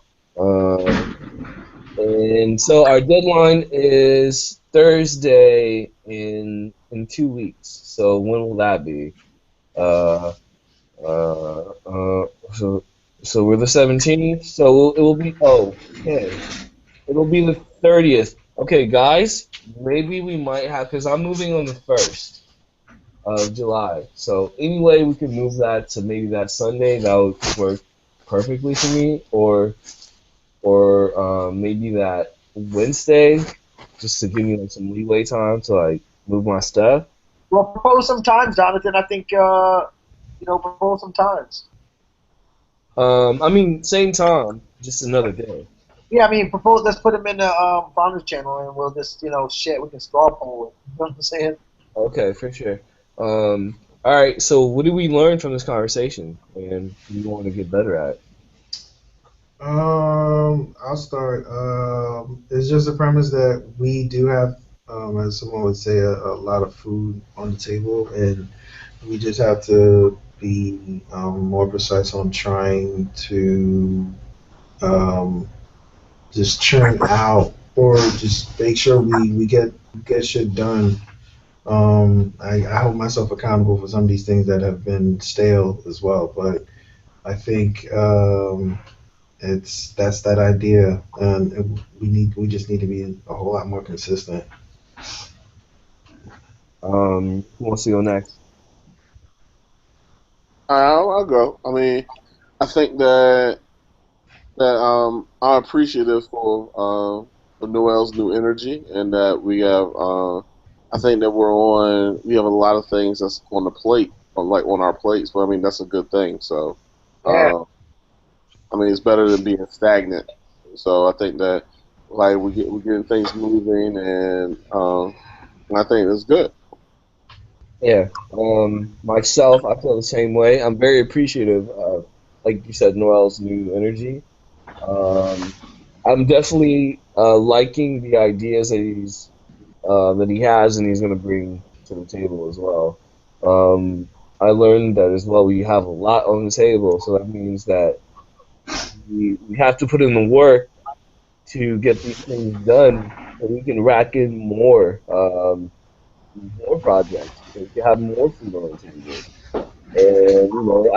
And so our deadline is Thursday in 2 weeks. So when will that be? Uh, uh, uh, so so we're the 17th. So it will be. Oh, okay. It'll be the 30th. Okay, guys. Maybe we might have because I'm moving on the 1st of July. So anyway, we can move that to maybe that Sunday. That would work perfectly for me. Or maybe that Wednesday, just to give me like some leeway time to like move my stuff. Well, propose some times, Jonathan. I think propose some times. I mean, same time, just another day. Yeah, I mean, propose. Let's put him in the founders channel, and we'll just shit. We can straw poll it. You know what I'm saying? Okay, for sure. All right. So, what did we learn from this conversation, and we want to get better at? I'll start. It's just a premise that we do have, as someone would say, a lot of food on the table, and we just have to be more precise on trying to um, just churn out or just make sure we get shit done. I hold myself accountable for some of these things that have been stale as well, but I think that's that idea, and we just need to be a whole lot more consistent. Who wants to go next? I'll go. I mean, I think that I'm appreciative for Noel's new energy, and that we have. I think that we have a lot of things that's on the plate, on our plates. But I mean, that's a good thing. So, Yeah. uh, I mean, it's better than being stagnant. So I think that like we're getting things moving, and I think it's good. Yeah. Myself, I feel the same way. I'm very appreciative of, like you said, Noel's new energy. Um, I'm definitely liking the ideas that he has and he's going to bring to the table as well. Um, I learned that as well. We have a lot on the table, so that means that we have to put in the work to get these things done, so we can rack in more projects, so we can have more food on the table. And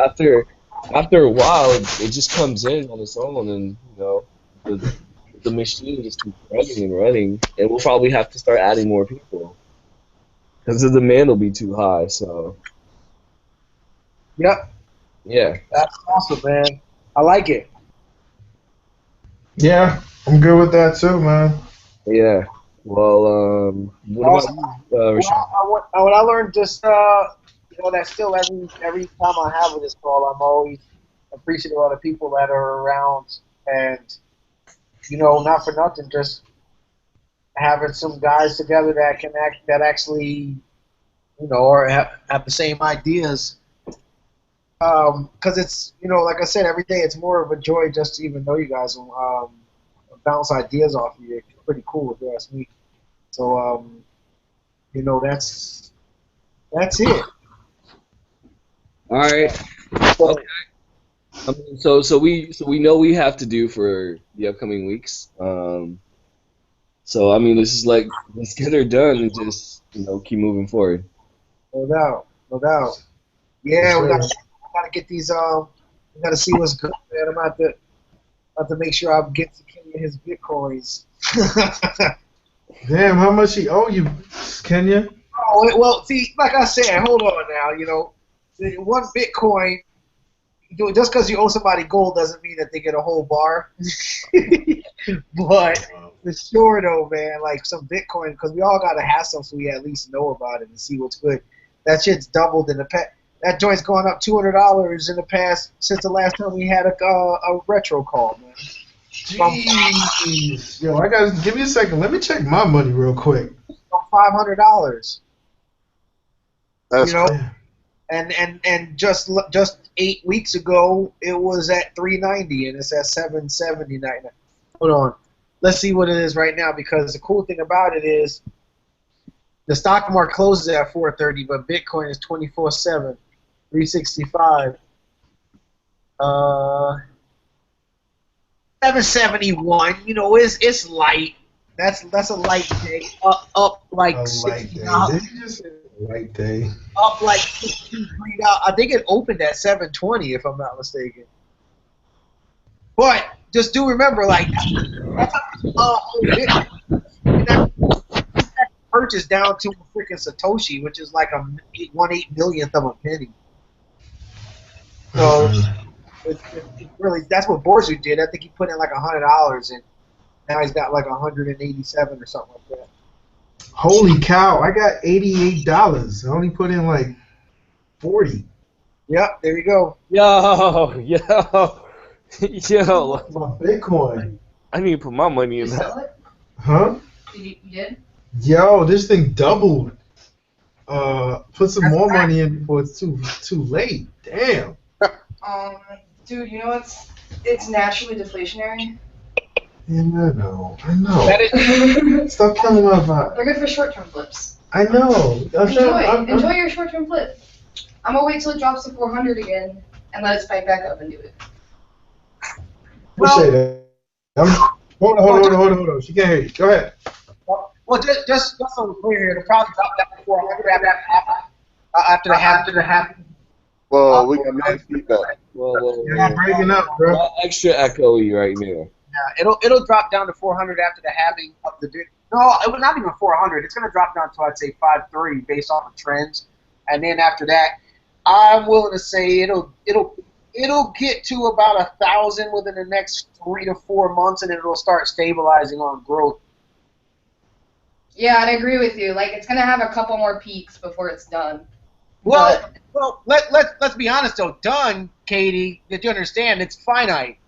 after a while, it just comes in on its own, and the the machine just keeps running and running, and we'll probably have to start adding more people because the demand will be too high. So Yep. yeah, That's awesome, man. I like it. Yeah, I'm good with that too, man. yeah. Well, what about Also, you, well, Rashawn? what I learned just that still every time I have this call, I'm always appreciative of the people that are around, and not for nothing, just having some guys together that that actually or have the same ideas. Because it's like I said, every day it's more of a joy just to even know you guys. bounce ideas off you. It's pretty cool if you ask me. So that's it. All right. So, So we know we have to do for the upcoming weeks. So I mean, let's get her done and just keep moving forward. no doubt, no doubt. Yeah, we gotta get these. We gotta see what's good, man. I'm about to make sure I get to Kenya his bitcoins. Damn, how much he owe you, Kenya? Oh well, see, like I said, hold on now. The one Bitcoin. Just because you owe somebody gold doesn't mean that they get a whole bar. But for sure, though, man, like some Bitcoin, because we all gotta have some, so we at least know about it and see what's good. That shit's doubled in the past. That joint's gone up $200 in the past since the last time we had a retro call, man. Jeez. Yo, I gotta give me a second. Let me check my money real quick. $500. That's And just 8 weeks ago it was at $390 and it's at $770 right now. Hold on, let's see what it is right now, because the cool thing about it is the stock market closes at 430, but Bitcoin is 24/7, 365. 771. It's light. That's a light day. Up like A light day. Did you just say a light day? Up like 16 I think it opened at 720 if I'm not mistaken. But just do remember, like that's that purchase down to a freaking Satoshi, which is like a 1/8 millionth of a penny. So it's really, that's what Borzu did. I think he put in like $100 and now he's got like 187 or something like that. Holy cow! I got $88. I only put in like 40. Yep, there you go. Yo. My Bitcoin. I need to put my money in You sell that. it? Huh? You did? Yo, this thing doubled. Put some more money in before it's too late. Damn. Dude, you know it's naturally deflationary. Yeah, I know. That is, Stop killing my vibe. They're good for short-term flips. I know. Enjoy your short-term flip. I'm gonna wait till it drops to 400 again and let it spike back up and do it. Appreciate that. Hold on. She can't hear you. Go ahead. well, just so we're clear here, the problem dropped down to 400 after the half. Well, we got nice feedback. You're breaking up, bro. Extra echoey right now. Yeah, it'll drop down to 400 after the halving of the bit. No, it was not even 400. It's gonna drop down to, I'd say, 5.3 based on the trends, and then after that, I'm willing to say it'll get to about 1,000 within the next 3 to 4 months, and then it'll start stabilizing on growth. Yeah, I'd agree with you. Like, it's gonna have a couple more peaks before it's done. Well, let's be honest though. Done, Katie. Did you understand? It's finite.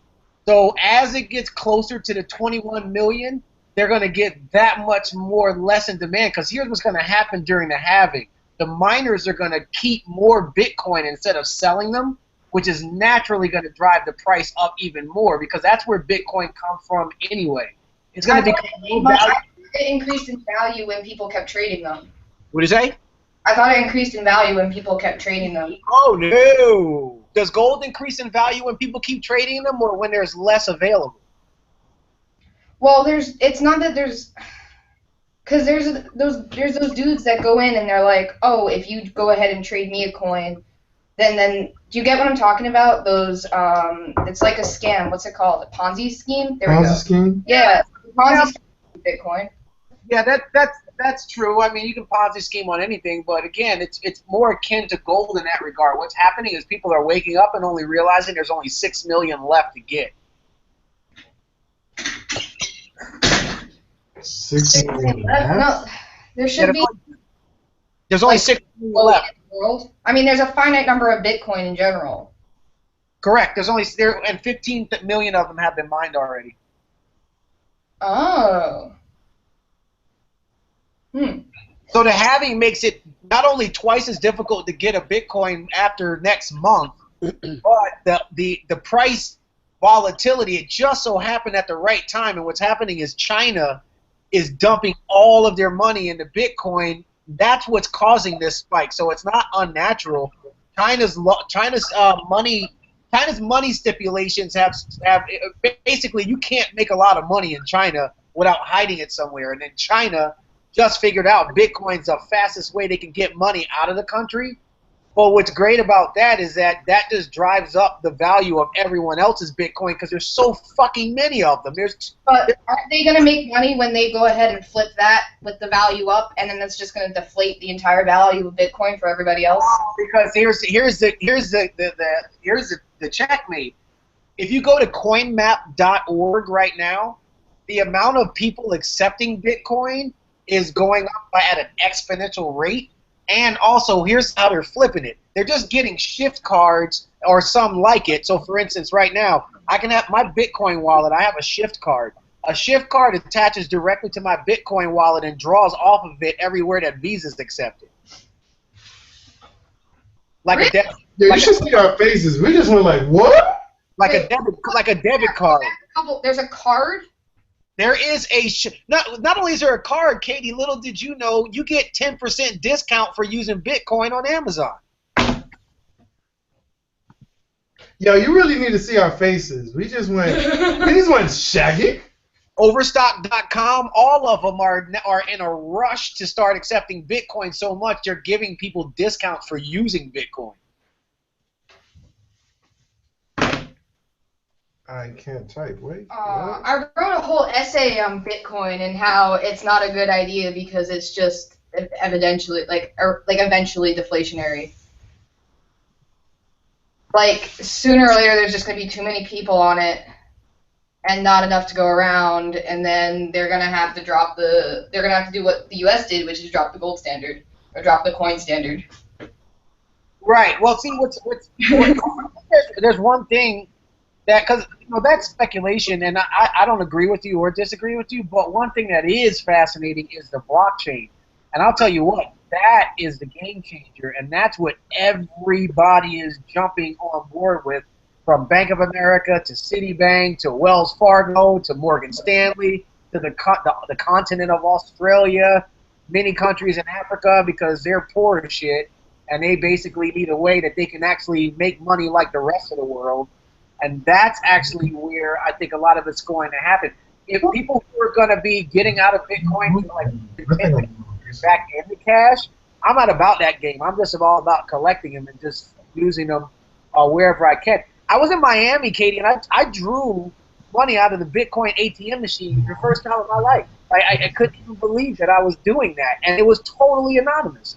So as it gets closer to the 21 million, they're going to get that much more less in demand. Because here's what's going to happen during the halving: the miners are going to keep more Bitcoin instead of selling them, which is naturally going to drive the price up even more, because that's where Bitcoin comes from anyway. It's going to become more valuable. It increased in value when people kept trading them. What do you say? I thought it increased in value when people kept trading them. Oh no! Does gold increase in value when people keep trading them, or when there's less available? Well, it's not that there's, because there's those dudes that go in and they're like, oh, if you go ahead and trade me a coin, then do you get what I'm talking about? Those it's like a scam. What's it called? A Ponzi scheme? There we go. Ponzi scheme? Yeah, Ponzi scheme with Bitcoin. Yeah, that's true. I mean, you can Ponzi scheme on anything, but again, it's more akin to gold in that regard. What's happening is people are waking up and only realizing there's only 6 million left to get. 6 million left? No, there should be. There's only 6 million left. In the world. I mean, there's a finite number of Bitcoin in general. Correct. And 15 million of them have been mined already. Oh. So the halving makes it not only twice as difficult to get a Bitcoin after next month, but the price volatility. It just so happened at the right time, and what's happening is China is dumping all of their money into Bitcoin. That's what's causing this spike. So it's not unnatural. China's money stipulations have basically you can't make a lot of money in China without hiding it somewhere. And then China just figured out Bitcoin's the fastest way they can get money out of the country. But what's great about that is that just drives up the value of everyone else's Bitcoin because there's so fucking many of them. But aren't they going to make money when they go ahead and flip that with the value up, and then that's just going to deflate the entire value of Bitcoin for everybody else? Because here's the checkmate. If you go to coinmap.org right now, the amount of people accepting Bitcoin is going up at an exponential rate. And also, here's how they're flipping it. They're just getting shift cards or some like it. So, for instance, right now, I can have my Bitcoin wallet. I have a shift card. A shift card attaches directly to my Bitcoin wallet and draws off of it everywhere that Visa's accepted. Like yeah, you should see our faces. We just went like, what? Like a debit card. There's a card? There is not only is there a card, Katie, little did you know, you get 10% discount for using Bitcoin on Amazon. Yo, you really need to see our faces. We just went shaggy. Overstock.com, all of them are in a rush to start accepting Bitcoin so much they're giving people discounts for using Bitcoin. I can't type. Wait. I wrote a whole essay on Bitcoin and how it's not a good idea because it's just eventually deflationary. Like sooner or later, there's just gonna be too many people on it, and not enough to go around, and then they're gonna have to do what the U.S. did, which is drop the gold standard or drop the coin standard. Right. Well, see, there's one thing. Because that's speculation, and I don't agree with you or disagree with you, but one thing that is fascinating is the blockchain. And I'll tell you what, that is the game changer, and that's what everybody is jumping on board with, from Bank of America to Citibank to Wells Fargo to Morgan Stanley to the continent of Australia, many countries in Africa, because they're poor as shit, and they basically need a way that they can actually make money like the rest of the world. And that's actually where I think a lot of it's going to happen. If people who are going to be getting out of Bitcoin to like back into cash, I'm not about that game. I'm just all about collecting them and just using them wherever I can. I was in Miami, Katie, and I drew money out of the Bitcoin ATM machine for the first time in my life. I couldn't even believe that I was doing that, and it was totally anonymous.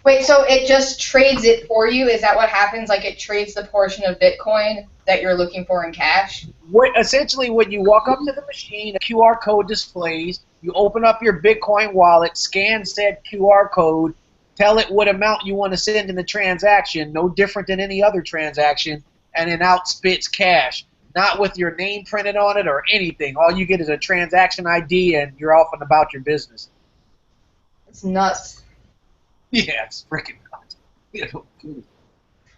Wait, so it just trades it for you? Is that what happens? Like it trades the portion of Bitcoin that you're looking for in cash? Essentially, when you walk up to the machine, a QR code displays, you open up your Bitcoin wallet, scan said QR code, tell it what amount you want to send in the transaction, no different than any other transaction, and then out spits cash. Not with your name printed on it or anything. All you get is a transaction ID, and you're off and about your business. It's nuts. Yeah, it's freaking nuts.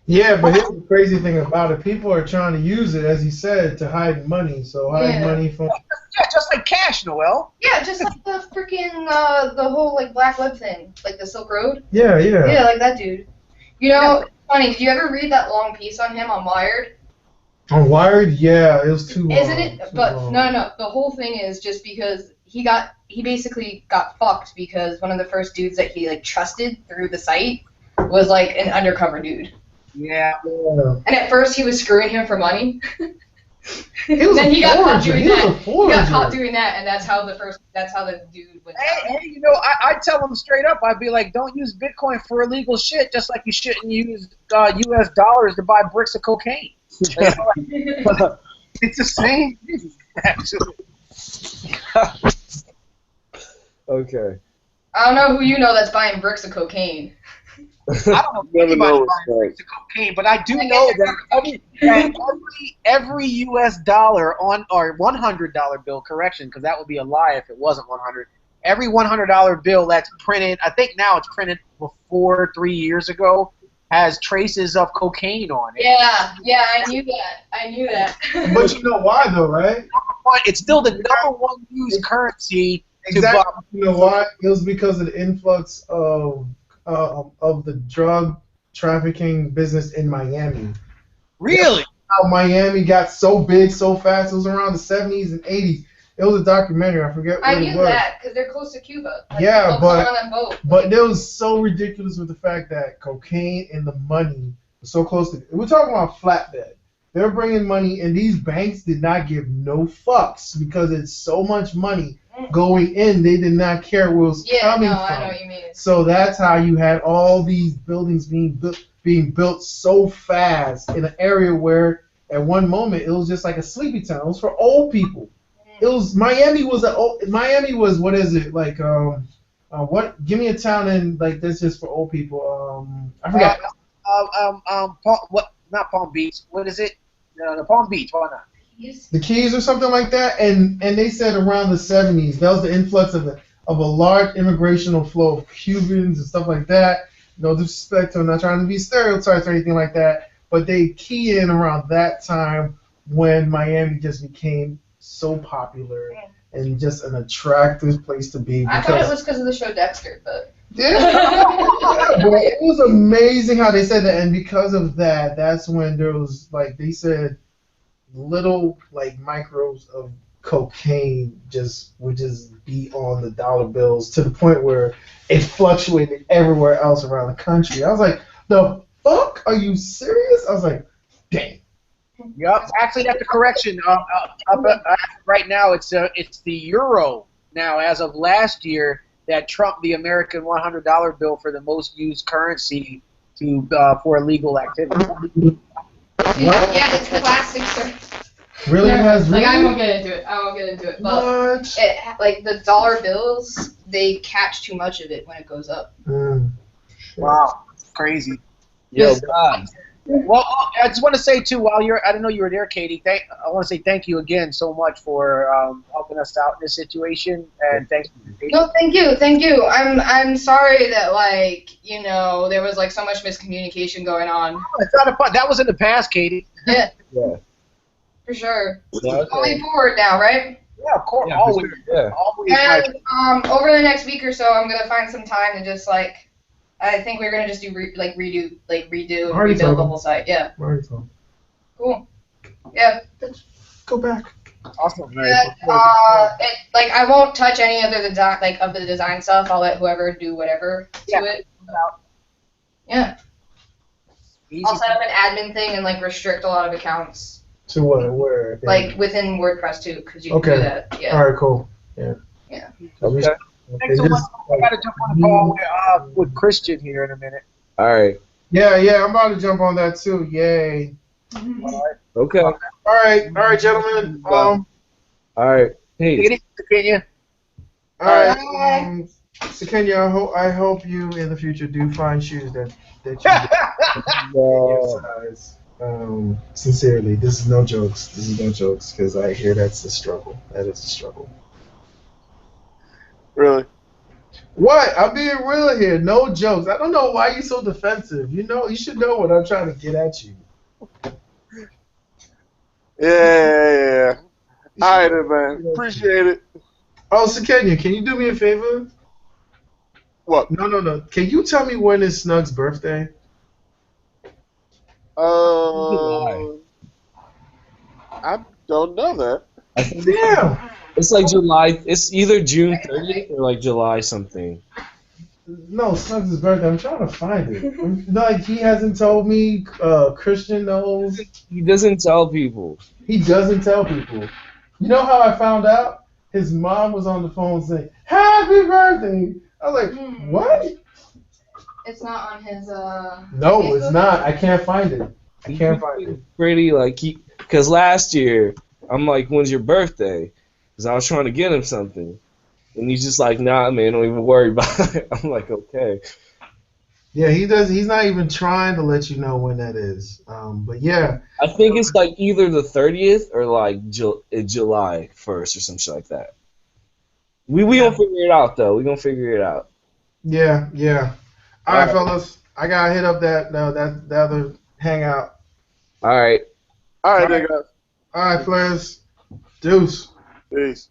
Yeah, but here's the crazy thing about it. People are trying to use it, as he said, to hide money. So hide money from... Yeah, just like cash, Noel. Yeah, just like the freaking, the whole, like, Black Web thing. Like the Silk Road. Yeah. Yeah, like that dude. You know, funny, did you ever read that long piece on him on Wired? On Wired? Yeah, it was too long. Isn't it? But no. The whole thing is just because he basically got fucked because one of the first dudes that he, like, trusted through the site was, like, an undercover dude. Yeah. And at first he was screwing him for money. Then he got caught doing that. He got caught doing that, and that's how the dude went down. Hey, I tell them straight up. I'd be like, don't use Bitcoin for illegal shit, just like you shouldn't use U.S. dollars to buy bricks of cocaine. It's the same thing, actually. Okay. I don't know who you know that's buying bricks of cocaine. I don't know anybody buying bricks of cocaine, but I do know that every U.S. dollar or $100 bill, correction, because that would be a lie if it wasn't 100. Every $100 bill that's printed, I think now it's printed before 3 years ago, has traces of cocaine on it. Yeah, I knew that. But you know why though, right? But it's still the number one used currency to buy. Exactly. You know why? It was because of the influx of the drug trafficking business in Miami. Really? How Miami got so big so fast. It was around the 70s and 80s. It was a documentary. I forget what I it knew was. that because they're close to Cuba. Like, Yeah, people come on that boat. but it was so ridiculous with the fact that cocaine and the money was so close to. We're talking about flatbed. They're bringing money, and these banks did not give no fucks because it's so much money going in. They did not care where it was coming from. I know what you mean. So that's how you had all these buildings being built so fast in an area where at one moment it was just like a sleepy town. It was for old people. It was Miami was what is it like what give me a town in like this just for old people I forgot. What? Not Palm Beach. What is it? The Palm Beach. Why not? The Keys or something like that, and they said around the 70s that was the influx of a large immigrational flow of Cubans and stuff like that. No disrespect to, I'm not trying to be stereotypes or anything like that, but they key in around that time when Miami just became so popular and just an attractive place to be. I thought it was because of the show Dexter, but yeah, but it was amazing how they said that, and because of that, that's when there was like they said little like micros of cocaine would just be on the dollar bills to the point where it fluctuated everywhere else around the country. I was like, the fuck? Are you serious? I was like, dang. Yup. Actually, that's a correction. Right now, it's the euro now. As of last year, that trumped the American $100 bill for the most used currency for illegal activity. yeah, it's the plastic stuff. Really? It has really? Like I won't get into it. But like the dollar bills, they catch too much of it when it goes up. Wow, crazy. Yo, guys. Well, I just want to say too, I didn't know you were there, Katie. I want to say thank you again so much for helping us out in this situation, and thanks. No, thank you. I'm sorry that there was like so much miscommunication going on. It's not a fun. That was in the past, Katie. Yeah. Yeah. For sure. Yeah, okay. Going forward now, right? Yeah, of course. Yeah, always. sure, yeah. Always. And over the next week or so, I'm gonna find some time to just I think we're gonna just do redo and rebuild the whole site. Yeah. Cool. Yeah. Go back. Awesome. Yeah. I won't touch any of the design stuff. I'll let whoever do whatever to it. Yeah. Easy. I'll set up an admin thing and restrict a lot of accounts. To what? Where? Within WordPress too, because you can do that. Yeah. All right. Cool. Yeah. Yeah. Okay. Thanks so much. I gotta jump on the call with Christian here in a minute. All right. Yeah. I'm about to jump on that too. Yay. All right. Okay. All right, gentlemen. All right. Peace. Kenya. All right. So Kenya, I hope you in the future do find shoes that you your size. Sincerely, this is no jokes. Because I hear that's a struggle. That is a struggle. Really? What? I'm being real here. No jokes. I don't know why you're so defensive. You should know what I'm trying to get at you. Yeah. All right, then, man. Appreciate it. Oh, so Kenya, can you do me a favor? What? No. Can you tell me when is Snug's birthday? I don't know that. Damn. It's like July. It's either June 30th or like July something. No, Snug's birthday. I'm trying to find it. He hasn't told me. Christian knows. He doesn't tell people. He doesn't tell people. You know how I found out? His mom was on the phone saying, "Happy birthday." I was like, "What?" It's not on his No, Facebook? it's not. I can't find it. I can't find it. Pretty because last year I'm like, "When's your birthday?" Because I was trying to get him something, and he's just like, "Nah, man, don't even worry about it." I'm like, "Okay." Yeah, he does. He's not even trying to let you know when that is. But yeah, I think it's like either the 30th or like July 1st or some shit like that. We gonna figure it out though. We gonna figure it out. yeah. All right, fellas. I gotta hit up that other hangout. All right. All right, All then, right, guys. all right, players. Deuce. Peace.